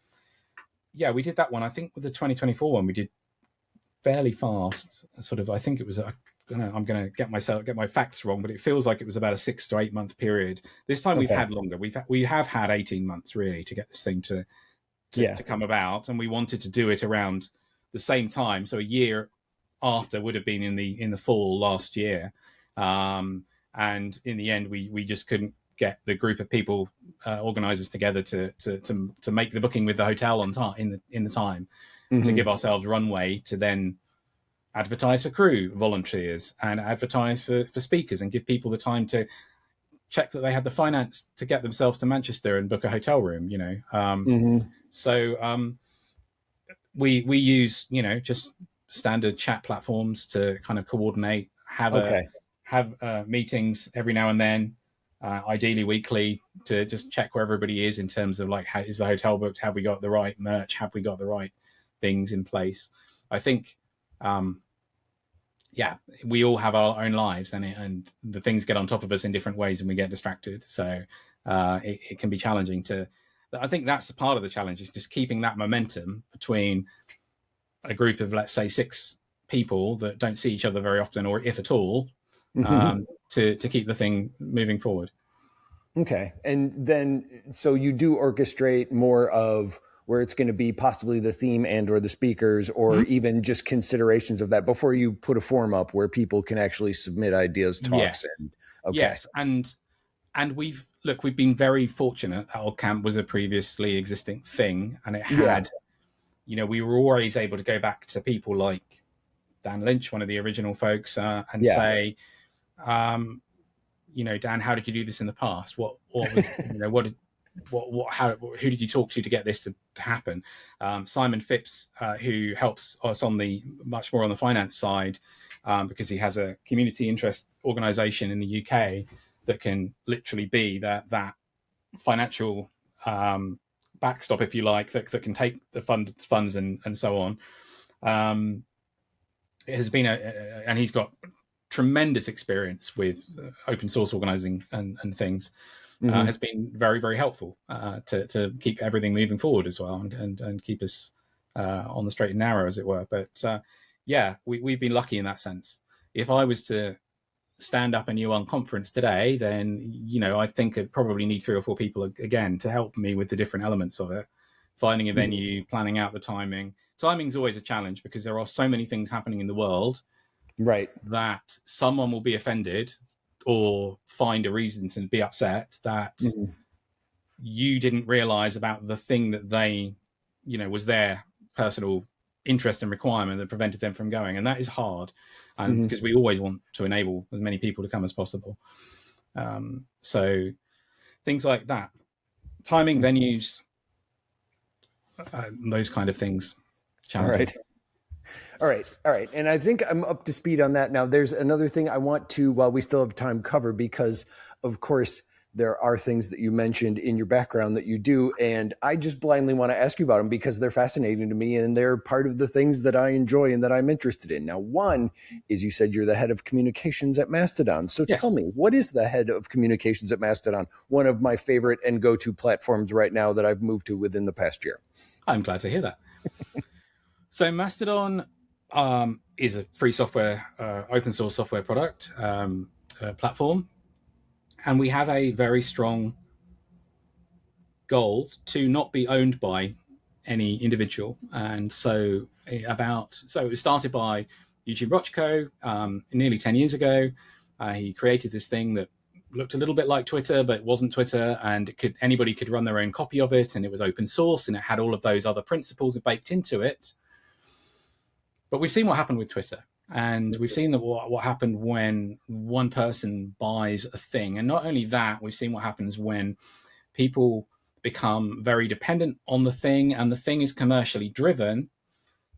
yeah, we did that one. I think with the 2024 one, we did fairly fast. Sort of, I think it was. I'm going to get my facts wrong, but it feels like it was about a 6 to 8 month period. This time we've Okay. had longer. We have had 18 months really to get this thing Yeah. to come about, and we wanted to do it around the same time. So a year after would have been in the fall last year, and in the end, we just couldn't get the group of people organizers together to make the booking with the hotel on time in the time to Hmm. give ourselves runway to then advertise for crew volunteers and advertise for speakers and give people the time to check that they had the finance to get themselves to Manchester and book a hotel room. Hmm. So we use just standard chat platforms to kind of coordinate, Okay. have meetings every now and then, ideally weekly, to just check where everybody is in terms of like, how is the hotel booked? Have we got the right merch? Have we got the right things in place? I think um, yeah, we all have our own lives, and the things get on top of us in different ways, and we get distracted. So it can be challenging to. I think that's the part of the challenge, is just keeping that momentum between a group of, let's say, 6 people that don't see each other very often, or if at all, Hmm. to keep the thing moving forward. Okay. And then, so you do orchestrate more of where it's going to be possibly the theme and or the speakers, or Mhm. even just considerations of that before you put a form up where people can actually submit ideas, talks, Yes, and okay. yes, and we've been very fortunate that Oggcamp was a previously existing thing, and it Yeah. had, we were always able to go back to people like Dan Lynch, one of the original folks, and Yeah. say, um, Dan, how did you do this in the past? What was, what did, what, how, who did you talk to get this to happen? Simon Phipps, who helps us much more on the finance side, because he has a community interest organization in the UK that can literally be that financial backstop, if you like, that can take the funds and so on. It has been and he's got tremendous experience with open source organizing and things. Hmm. Has been very, very helpful to keep everything moving forward as well, and keep us on the straight and narrow, as it were. But yeah, we've been lucky in that sense. If I was to stand up a new Unconference today, then I think I'd probably need 3 or 4 people again to help me with the different elements of it, finding a Hmm. venue, planning out the timing. Timing's always a challenge, because there are so many things happening in the world Right. that someone will be offended or find a reason to be upset that Hmm. you didn't realize about the thing that they, was their personal interest and requirement that prevented them from going, and that is hard, and Mm-hmm. because we always want to enable as many people to come as possible. So things like that, timing, venues, those kind of things, All challenging. right. All right. All right. And I think I'm up to speed on that now. There's another thing I want to, while we still have time, cover, because of course there are things that you mentioned in your background that you do. And I just blindly want to ask you about them because they're fascinating to me and they're part of the things that I enjoy and that I'm interested in. Now, one is you said you're the head of communications at Mastodon. So tell Yes, me, what is the head of communications at Mastodon? One of my favorite and go-to platforms right now that I've moved to within the past year. I'm glad to hear that. So Mastodon is a free software, open source software product platform, and we have a very strong goal to not be owned by any individual. And so it was started by Eugene Rochko nearly 10 years ago. He created this thing that looked a little bit like Twitter, but it wasn't Twitter, and anybody could run their own copy of it, and it was open source, and it had all of those other principles baked into it. But we've seen what happened with Twitter, and we've seen that what happened when one person buys a thing. And not only that, we've seen what happens when people become very dependent on the thing, and the thing is commercially driven,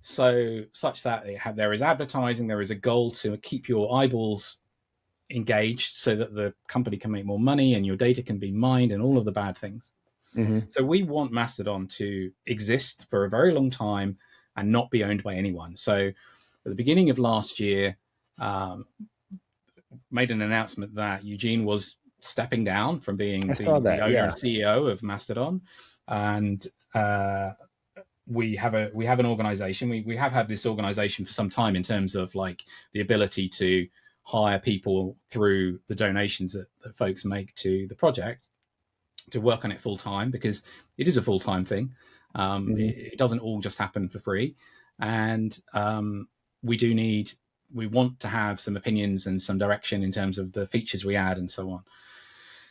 such that there is advertising, there is a goal to keep your eyeballs engaged so that the company can make more money and your data can be mined and all of the bad things. Mm-hmm. So we want Mastodon to exist for a very long time and not be owned by anyone. So at the beginning of last year, made an announcement that Eugene was stepping down from being I saw the that. owner Yeah. and CEO of Mastodon, and we have an organization. We have had this organization for some time in terms of like the ability to hire people through the donations that folks make to the project to work on it full time, because it is a full time thing. It doesn't all just happen for free, and we want to have some opinions and some direction in terms of the features we add and so on.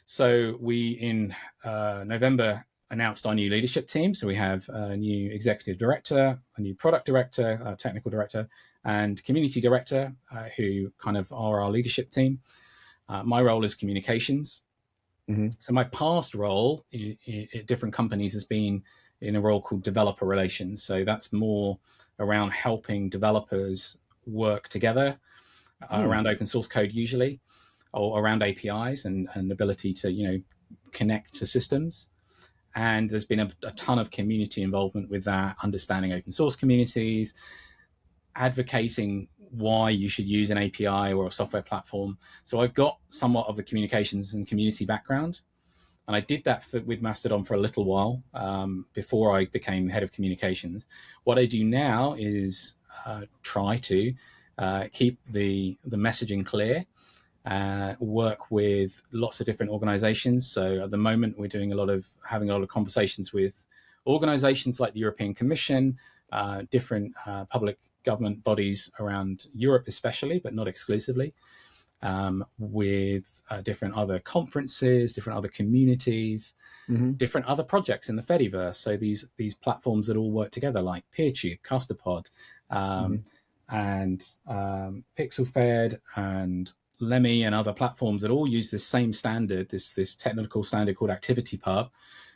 So we in November announced our new leadership team. So we have a new executive director, a new product director, a technical director, and community director, who kind of are our leadership team. My role is communications. Mm-hmm. So my past role at different companies has been in a role called developer relations. So that's more around helping developers work together around open source code usually, or around APIs and ability to, connect to systems. And there's been a ton of community involvement with that, understanding open source communities, advocating why you should use an API or a software platform. So I've got somewhat of the communications and community background. And I did that with Mastodon for a little while before I became head of communications. What I do now is try to keep the messaging clear, work with lots of different organizations. So at the moment, we're having a lot of conversations with organizations like the European Commission, different public government bodies around Europe especially, but not exclusively, with different other conferences, different other communities, different other projects in the Fediverse. So these platforms that all work together, like PeerTube, Custopod, and PixelFed and Lemmy and other platforms that all use this same standard, this technical standard called ActivityPub,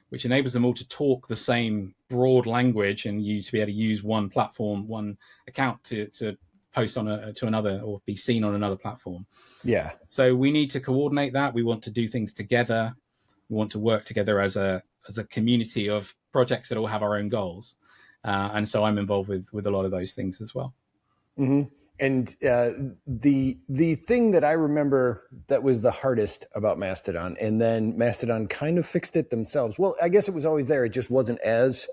which enables them all to talk the same broad language and you to be able to use one platform, one account to post to another or be seen on another platform. Yeah. So we need to coordinate that. We want to do things together. We want to work together as a community of projects that all have our own goals. And so I'm involved with a lot of those things as well. Mm-hmm. And the thing that I remember that was the hardest about Mastodon, and then Mastodon kind of fixed it themselves. Well, I guess it was always there. It just wasn't as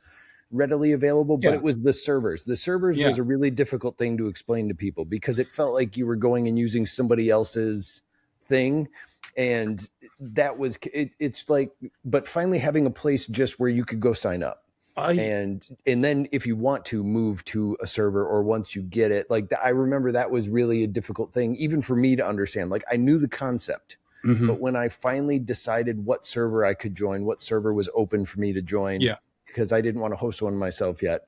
readily available, but it was the servers. The servers was a really difficult thing to explain to people because it felt like you were going and using somebody else's thing. And that was, it's like, but finally having a place just where you could go sign up. And then if you want to move to a server or once you get it, like I remember that was really a difficult thing, even for me to understand. Like I knew the concept, but when I finally decided what server I could join, what server was open for me to join, because I didn't want to host one myself yet,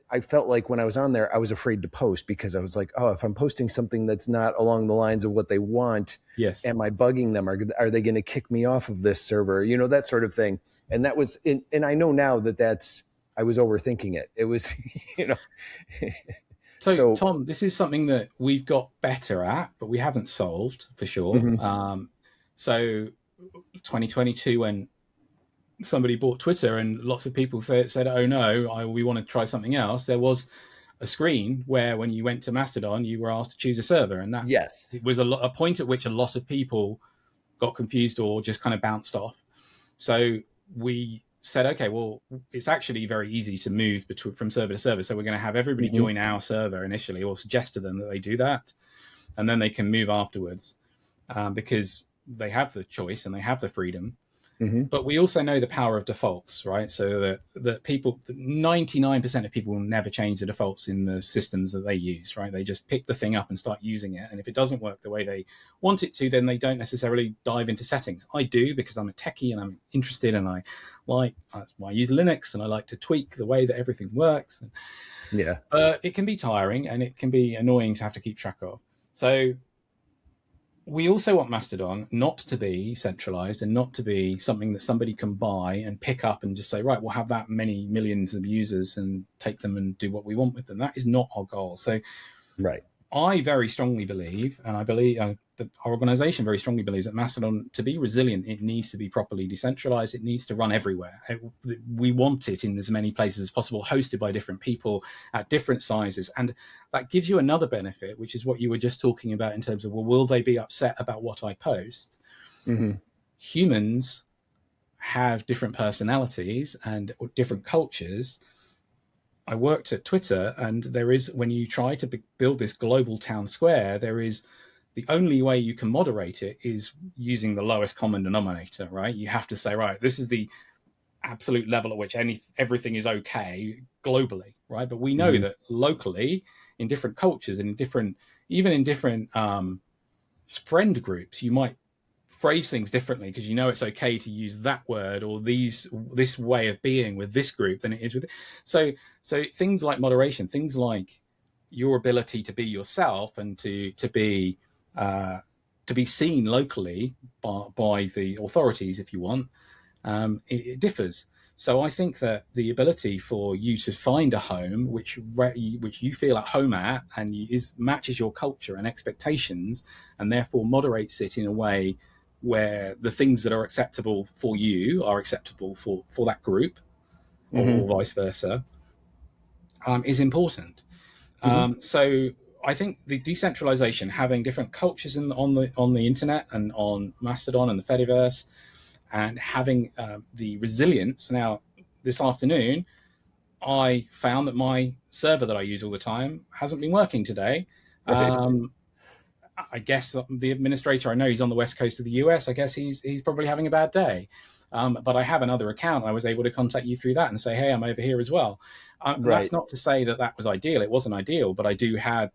I felt like when I was on there, I was afraid to post because I was like, oh, if I'm posting something that's not along the lines of what they want, Yes. am I bugging them? Are they going to kick me off of this server? That sort of thing. And that was, and I know now that I was overthinking it. It was, So, so. Tom, this is something that we've got better at, but we haven't solved for sure. Mhm, So, 2022, when somebody bought Twitter and lots of people said, "Oh no, we want to try something else," there was a screen where, when you went to Mastodon, you were asked to choose a server, and that yes. it was a point at which a lot of people got confused or just kind of bounced off. So we said, okay, well, it's actually very easy to move from server to server. So we're going to have everybody Hmm. join our server initially, or suggest to them that they do that, and then they can move afterwards, because they have the choice and they have the freedom. Hmm. But we also know the power of defaults, right? So that people, 99% of people will never change the defaults in the systems that they use, right? They just pick the thing up and start using it. And if it doesn't work the way they want it to, then they don't necessarily dive into settings. I do, because I'm a techie and I'm interested, and that's why I use Linux, and I like to tweak the way that everything works. Yeah. But it can be tiring and it can be annoying to have to keep track of. So we also want Mastodon not to be centralized and not to be something that somebody can buy and pick up and just say, right, we'll have that many millions of users and take them and do what we want with them. That is not our goal. So Right. I very strongly believe, and I believe that our organization very strongly believes, that Mastodon, to be resilient, it needs to be properly decentralized. It needs to run everywhere. We want it in as many places as possible, hosted by different people at different sizes. And that gives you another benefit, which is what you were just talking about in terms of, well, will they be upset about what I post? Hmm. Humans have different personalities and different cultures. I worked at Twitter, and there is, when you try to build this global town square, there is, the only way you can moderate it is using the lowest common denominator, right? You have to say, right, this is the absolute level at which everything is okay globally, right? But we know Hmm. that locally, in different cultures and even in different friend groups, you might phrase things differently because you know it's okay to use that word or this way of being with this group than it is with. So things like moderation, things like your ability to be yourself and uh, to be seen locally by the authorities, if you want, it differs. So I think that the ability for you to find a home which you feel at home at and matches your culture and expectations, and therefore moderates it in a way where the things that are acceptable for you are acceptable for that group, or Hmm. vice versa, is important. Hmm. So I think the decentralization, having different cultures on the internet and on Mastodon and the Fediverse, and having the resilience. Now, this afternoon, I found that my server that I use all the time hasn't been working today. Right. Um, I guess the administrator, I know he's on the west coast of the US. I guess he's probably having a bad day. But I have another account. I was able to contact you through that and say, hey, I'm over here as well. And that's Right. not to say that that was ideal. It wasn't ideal, but I did have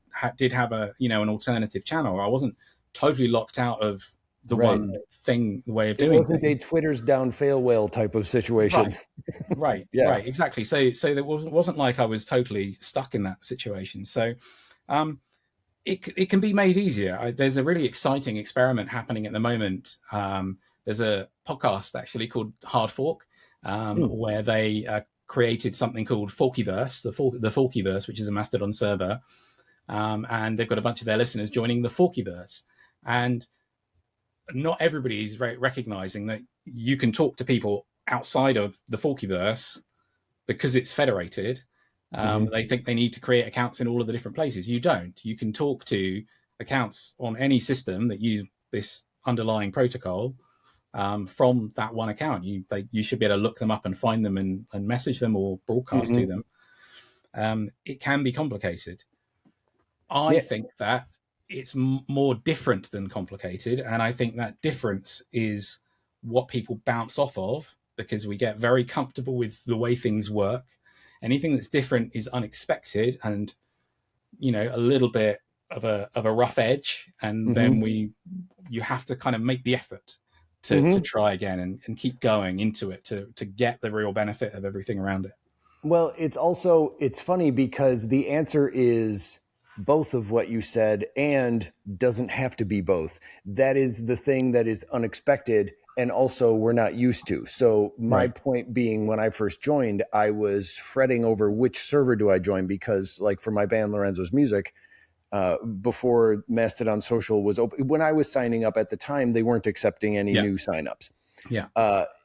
an alternative channel. I wasn't totally locked out of the Right. one thing, the way of It doing wasn't a things. Twitter's down fail whale type of situation. Right, right, Yeah. right, exactly. So there wasn't like I was totally stuck in that situation. So um, it can be made easier. There's a really exciting experiment happening at the moment. There's a podcast actually called Hard Fork, Hmm. where they created something called Forkyverse, the Forkyverse, which is a Mastodon server, and they've got a bunch of their listeners joining the Forkyverse. And not everybody is recognizing that you can talk to people outside of the Forkyverse because it's federated. Hmm. They think they need to create accounts in all of the different places. You don't. You can talk to accounts on any system that use this underlying protocol from that one account. You should be able to look them up and find them and message them or broadcast to Hmm. them. It can be complicated. I Yeah. think that it's more different than complicated, and I think that difference is what people bounce off of because we get very comfortable with the way things work. Anything that's different is unexpected and a little bit of a rough edge, and then Hmm. you have to kind of make the effort to Hmm. try again and keep going into it to get the real benefit of everything around it. Well, it's funny because the answer is both of what you said and doesn't have to be both. That is the thing that is unexpected and also we're not used to. So my Right. point being, when I first joined, I was fretting over which server do I join, because like for my band Lorenzo's Music, before Mastodon Social was open, when I was signing up at the time, they weren't accepting any Yeah. new signups. Yeah.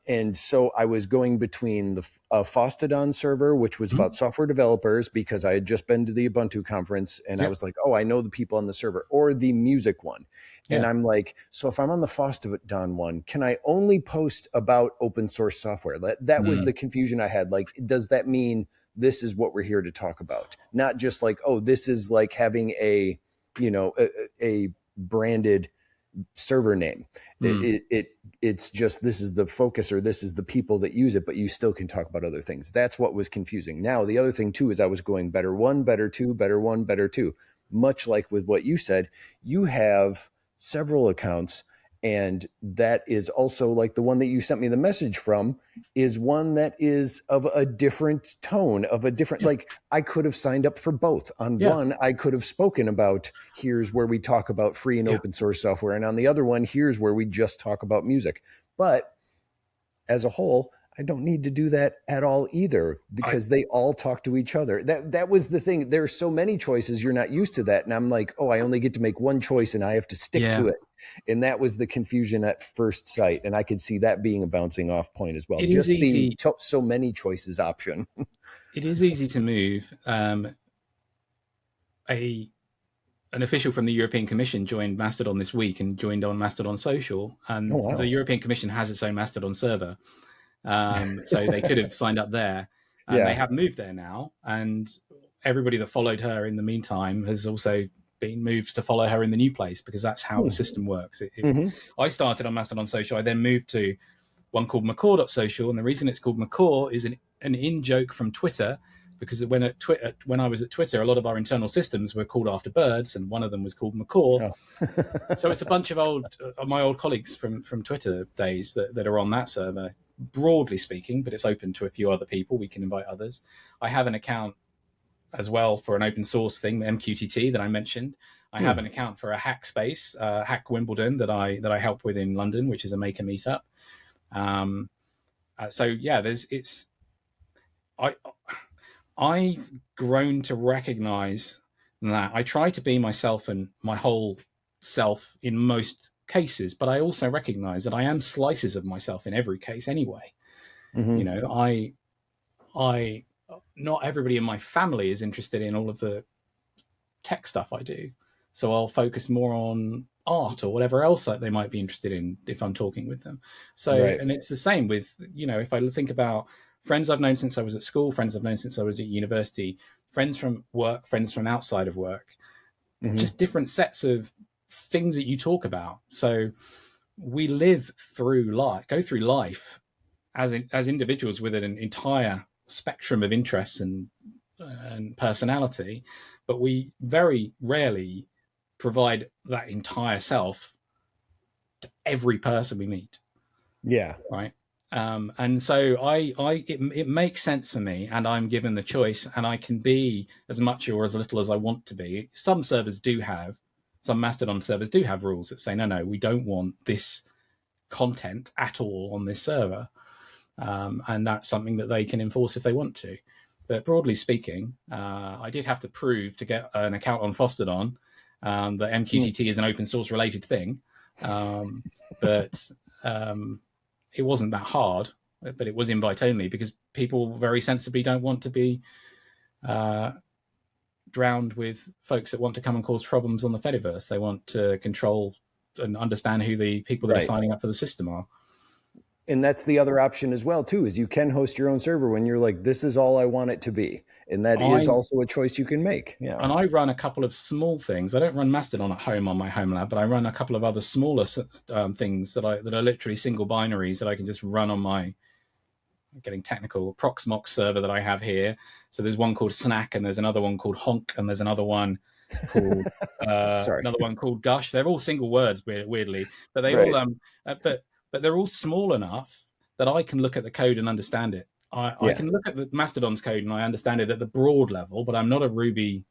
And so I was going between the Fostodon server, which was Mhm. about software developers, because I had just been to the Ubuntu conference and I Yep. was like, oh, I know the people on the server, or the music one. And Yeah. I'm like, so if I'm on the Fostodon one, can I only post about open source software? That was Mm. the confusion I had. Like, does that mean this is what we're here to talk about? Not just like, oh, this is like having a, a branded server name. Mm. It's just, this is the focus, or this is the people that use it, but you still can talk about other things. That's what was confusing. Now the other thing too is I was going better one, better two, better one, better two. Much like with what you said, you have several accounts, and that is also like the one that you sent me the message from is one that is of a different tone, of a different, Yeah. like I could have signed up for both. On Yeah. one, I could have spoken about, here's where we talk about free and Yeah. open source software. And on the other one, here's where we just talk about music. But as a whole, I don't need to do that at all either, I because they all talk to each other. That was the thing. There's so many choices, you're not used to that. And I'm like, oh, I only get to make one choice and I have to stick yeah. to it. And that was the confusion at first sight. And I could see that being a bouncing off point as well. It is Just the easy. so many choices option. It is easy to move. A An official from the European Commission joined Mastodon this week and joined on Mastodon Social, Oh, and the wow. European Commission has its own Mastodon server, so they could have signed up there, and they Yeah. have moved there now. And everybody that followed her in the meantime has also been moved to follow her in the new place, because that's how the system works. Mm-hmm. I started on Mastodon Social. I then moved to one called macaw.social, and the reason it's called macaw is an in joke from Twitter, because when I was at Twitter, a lot of our internal systems were called after birds, and one of them was called macaw. Oh. So it's a bunch of my old colleagues from Twitter days that are on that server, broadly speaking, but it's open to a few other people. We can invite others. I have an account as well for an open source thing, MQTT, that I mentioned. I have an account for a hack space, Hack Wimbledon, that I help with in London, which is a maker meetup. So yeah, I I've grown to recognize that I try to be myself and my whole self in most cases, but I also recognize that I am slices of myself in every case anyway. Mm-hmm. You know, I not everybody in my family is interested in all of the tech stuff I do. So I'll focus more on art or whatever else that they might be interested in if I'm talking with them. So, Right. and it's the same with, if I think about friends I've known since I was at school, friends I've known since I was at university, friends from work, friends from outside of work, Mm-hmm. just different sets of things that you talk about. So we go through life as individuals with an entire spectrum of interests and personality, but we very rarely provide that entire self to every person we meet, Yeah. right? And so it makes sense for me, and I'm given the choice, and I can be as much or as little as I want to be. Some Mastodon servers do have rules that say, no, we don't want this content at all on this server. And that's something that they can enforce if they want to. But broadly speaking, I did have to prove to get an account on Fostodon that MQTT is an open source related thing. But it wasn't that hard, but it was invite only, because people very sensibly don't want to be drowned with folks that want to come and cause problems on the Fediverse. They want to control and understand who the people that are Right. signing up for the system are. And that's the other option as well too, is you can host your own server when you're like, this is all I want it to be. And that is I also a choice you can make. Yeah. and I run a couple of small things. I don't run Mastodon at home on my home lab, but I run a couple of other smaller things that are literally single binaries that I can just run on my, getting technical, Proxmox server that I have here. So there's one called Snack, and there's another one called Honk, and there's called Sorry. another one called Gush. They're all single words, weirdly, but they all Right. but they're all small enough that I can look at the code and understand it. I Yeah. can look at the Mastodon's code and I understand it at the broad level, but I'm not a Ruby.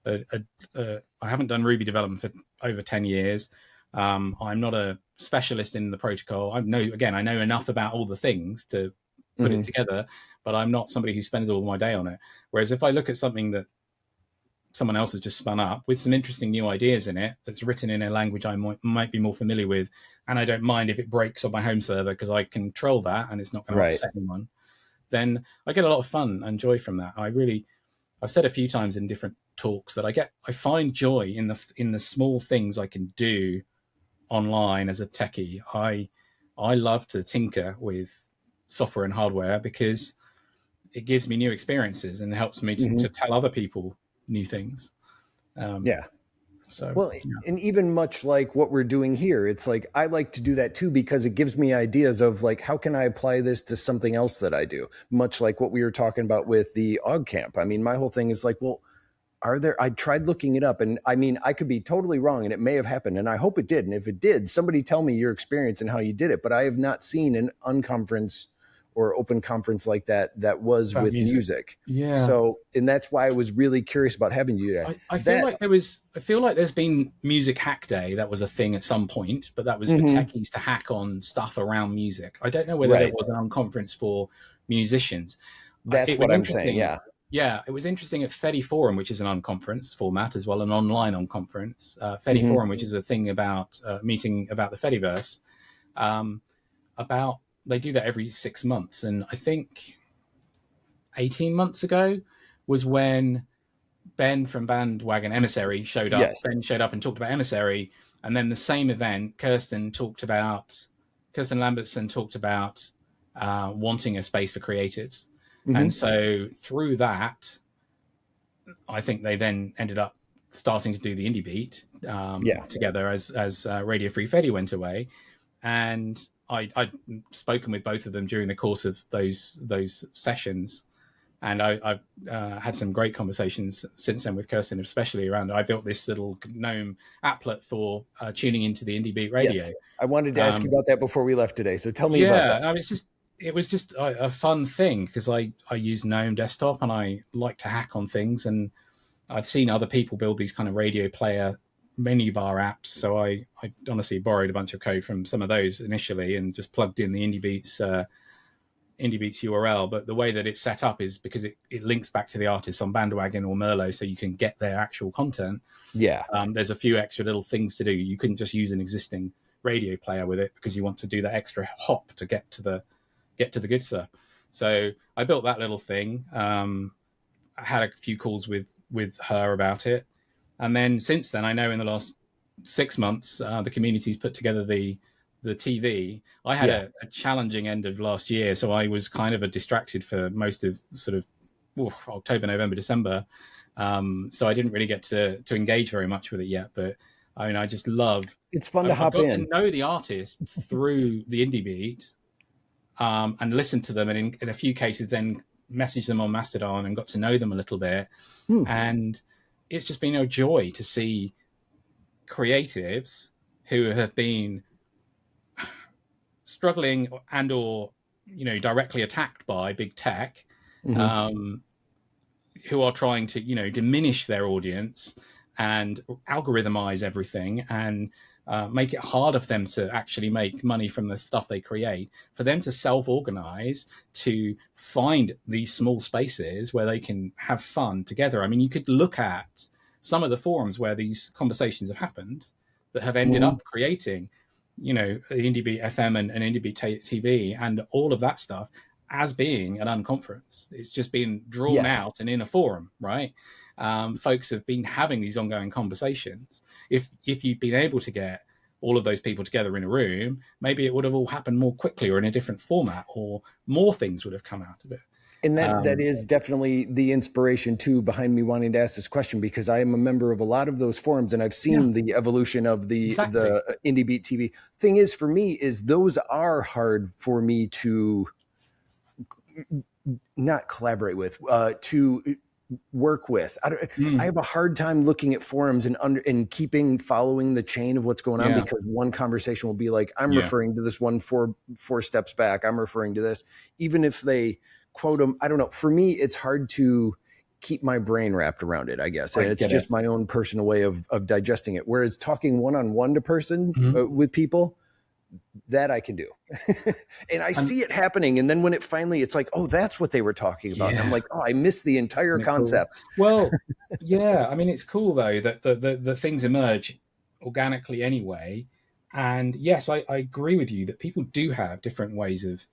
I haven't done Ruby development for over 10 years. I'm not a specialist in the protocol. I know enough about all the things to put it Hmm. together, but I'm not somebody who spends all my day on it. Whereas if I look at something that someone else has just spun up with some interesting new ideas in it that's written in a language I might be more familiar with, and I don't mind if it breaks on my home server because I control that and it's not going to Right. upset anyone, then I get a lot of fun and joy from that. I've said a few times in different talks that I find joy in the small things I can do online as a techie. I love to tinker with software and hardware because it gives me new experiences and helps me to Hmm. tell other people new things. Um, Yeah. so Well, yeah. and even much like what we're doing here, it's like I like to do that too because it gives me ideas of like how can I apply this to something else that I do. Much like what we were talking about with the Oggcamp. I mean, my whole thing is like, well, are there? I tried looking it up, and I mean, I could be totally wrong, and it may have happened, and I hope it did. And if it did, somebody tell me your experience and how you did it. But I have not seen an unconference or open conference like that was About with music. music. Yeah. So, and that's why I was really curious about having you there. I feel That. like I feel like there's been Music Hack Day that was a thing at some point, but that was for Mhm. techies to hack on stuff around music. I don't know whether there Right. was an unconference for musicians. That's It was what I'm saying. interesting. Yeah. Yeah, it was interesting at Fedi Forum, which is an unconference format as well, an online unconference. Fedi Hmm. Forum, which is a thing about meeting about the Fediverse. Um, about they do that every 6 months, and I think 18 months ago was when Ben from Bandwagon Emissary showed up. Yes. Ben showed up and talked about Emissary, and then the same event, Kirsten Lambertson talked about wanting a space for creatives, and Hmm. so through that, I think they then ended up starting to do the Indie Beat Yeah. together as Radio Free Fedi went away, and I'd spoken with both of them during the course of those sessions, and I've had some great conversations since then with Kirsten, especially around. I built this little GNOME applet for tuning into the Indie Beat radio. Yes. I wanted to ask you Um, about that before we left today. So tell me about yeah, that. I mean, it was just a fun thing because I use GNOME desktop and I like to hack on things, and I'd seen other people build these kind of radio player menu bar apps, so I honestly borrowed a bunch of code from some of those initially and just plugged in the Indie Beats URL, but the way that it's set up is because it links back to the artists on Bandwagon or Merlot, so you can get their actual content. Yeah. There's a few extra little things to do. You couldn't just use an existing radio player with it because you want to do that extra hop to get to the good stuff. So I built that little thing. I had a few calls with her about it, and then since then, I know in the last 6 months, the community's put together the TV. I had Yeah. a challenging end of last year, so I was kind of a distracted for most of sort of October, November, December. So I didn't really get to engage very much with it yet. But I mean, I just love. It's fun to I've hop got to in. know the artists through the Indie Beat and listen to them, and in a few cases, then message them on Mastodon and got to know them a little bit. Hmm. And it's just been a joy to see creatives who have been struggling or directly attacked by big tech, Hmm. um, who are trying to diminish their audience and algorithmize everything and make it harder for them to actually make money from the stuff they create, for them to self-organize, to find these small spaces where they can have fun together. I mean, you could look at some of the forums where these conversations have happened that have ended Hmm. up creating the IndieBeat FM and IndieBeat TV and all of that stuff as being an unconference. It's just been drawn Yes. out and in a forum, right? Folks have been having these ongoing conversations. If you'd been able to get all of those people together in a room, maybe it would have all happened more quickly or in a different format, or more things would have come out of it. And that Um, is definitely the inspiration too behind me wanting to ask this question because I am a member of a lot of those forums and I've yeah, seen the evolution of exactly. the Indie Beat TV. Thing is for me is those are hard for me to not collaborate with, to work with. I Mm, have a hard time looking at forums and keeping following the chain of what's going on yeah, because one conversation will be like, I'm yeah, referring to this one four steps back. I'm referring to this, even if they quote them. I don't know. For me, it's hard to keep my brain wrapped around it, I guess. I And it's get it. just my own personal way of digesting it. Whereas talking one-on-one to person Mhm. with people, that I can do. And I And see it happening. And then when it finally, it's like, oh, that's what they were talking about. And I'm yeah, like, oh, I missed the entire isn't it cool? concept. Well, yeah. I mean, it's cool though that the things emerge organically anyway. And yes, I agree with you that people do have different ways of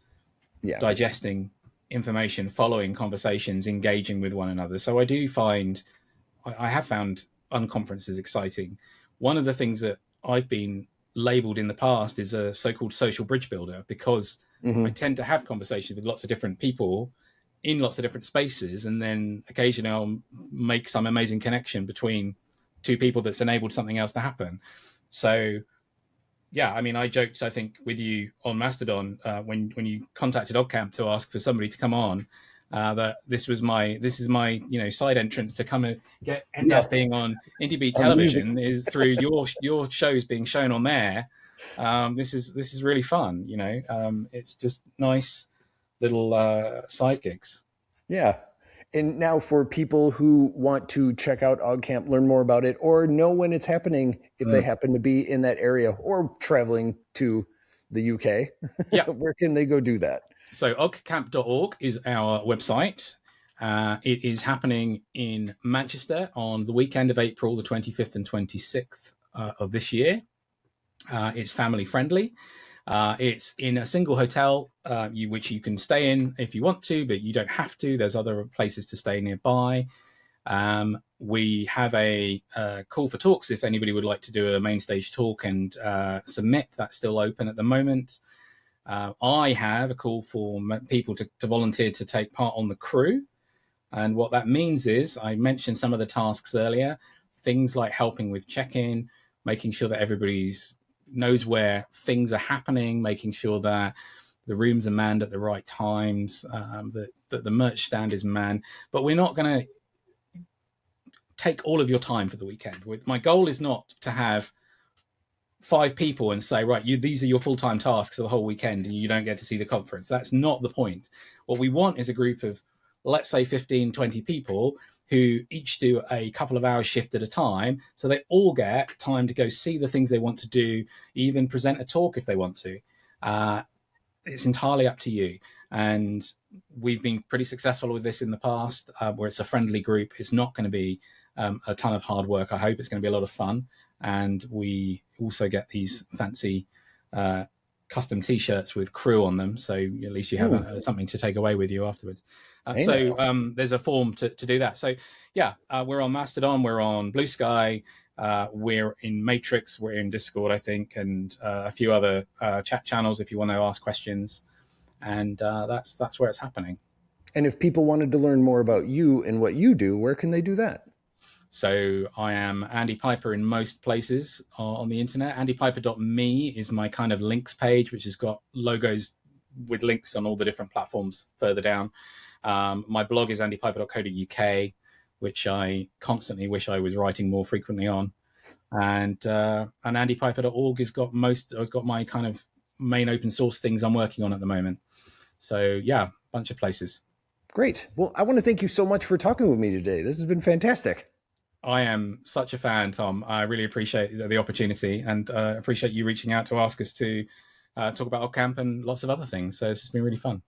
Yeah. digesting information, following conversations, engaging with one another. So I do find I have found unconferences exciting. One of the things that I've been labeled in the past is a so-called social bridge builder because I Mm-hmm. tend to have conversations with lots of different people in lots of different spaces, and then occasionally I'll make some amazing connection between two people that's enabled something else to happen. So yeah, I mean, I joked, I think, with you on Mastodon when you contacted Oggcamp to ask for somebody to come on, that this is my side entrance to come and end Yes. up being on IndieBeat On music. television is through your shows being shown on there. This is really fun. It's just nice little side gigs. Yeah. And now for people who want to check out Oggcamp, learn more about it, or know when it's happening, if they Mm. happen to be in that area or traveling to the UK, Yeah. where can they go do that? So oggcamp.org is our website. It is happening in Manchester on the weekend of April the 25th and 26th of this year. It's family friendly. It's in a single hotel, which you can stay in if you want to, but you don't have to. There's other places to stay nearby. We have a call for talks if anybody would like to do a main stage talk and submit. That's still open at the moment. I have a call for people to volunteer to take part on the crew. And what that means is, I mentioned some of the tasks earlier, things like helping with check-in, making sure that everybody's knows where things are happening, making sure that the rooms are manned at the right times, that the merch stand is manned. But we're not going to take all of your time for the weekend. My goal is not to have 5 people and say, right, these are your full-time tasks for the whole weekend and you don't get to see the conference. That's not the point. What we want is a group of, let's say, 15, 20 people who each do a couple of hours shift at a time, so they all get time to go see the things they want to do, even present a talk if they want to. It's entirely up to you. And we've been pretty successful with this in the past, where it's a friendly group. It's not going to be a ton of hard work. I hope it's going to be a lot of fun. And we also get these fancy custom T-shirts with crew on them, so at least you have something to take away with you afterwards. There's a form to do that. So yeah, we're on Mastodon, we're on Blue Sky, we're in Matrix, we're in Discord, I think, and a few other chat channels if you want to ask questions. And that's where it's happening. And if people wanted to learn more about you and what you do, where can they do that? So I am Andy Piper in most places on the internet. AndyPiper.me is my kind of links page, which has got logos with links on all the different platforms further down. My blog is andypiper.co.uk, which I constantly wish I was writing more frequently on. And andypiper.org has got my kind of main open source things I'm working on at the moment. So yeah, bunch of places. Great. Well, I want to thank you so much for talking with me today. This has been fantastic. I am such a fan, Tom. I really appreciate the opportunity and appreciate you reaching out to ask us to talk about Oggcamp and lots of other things. So it's been really fun.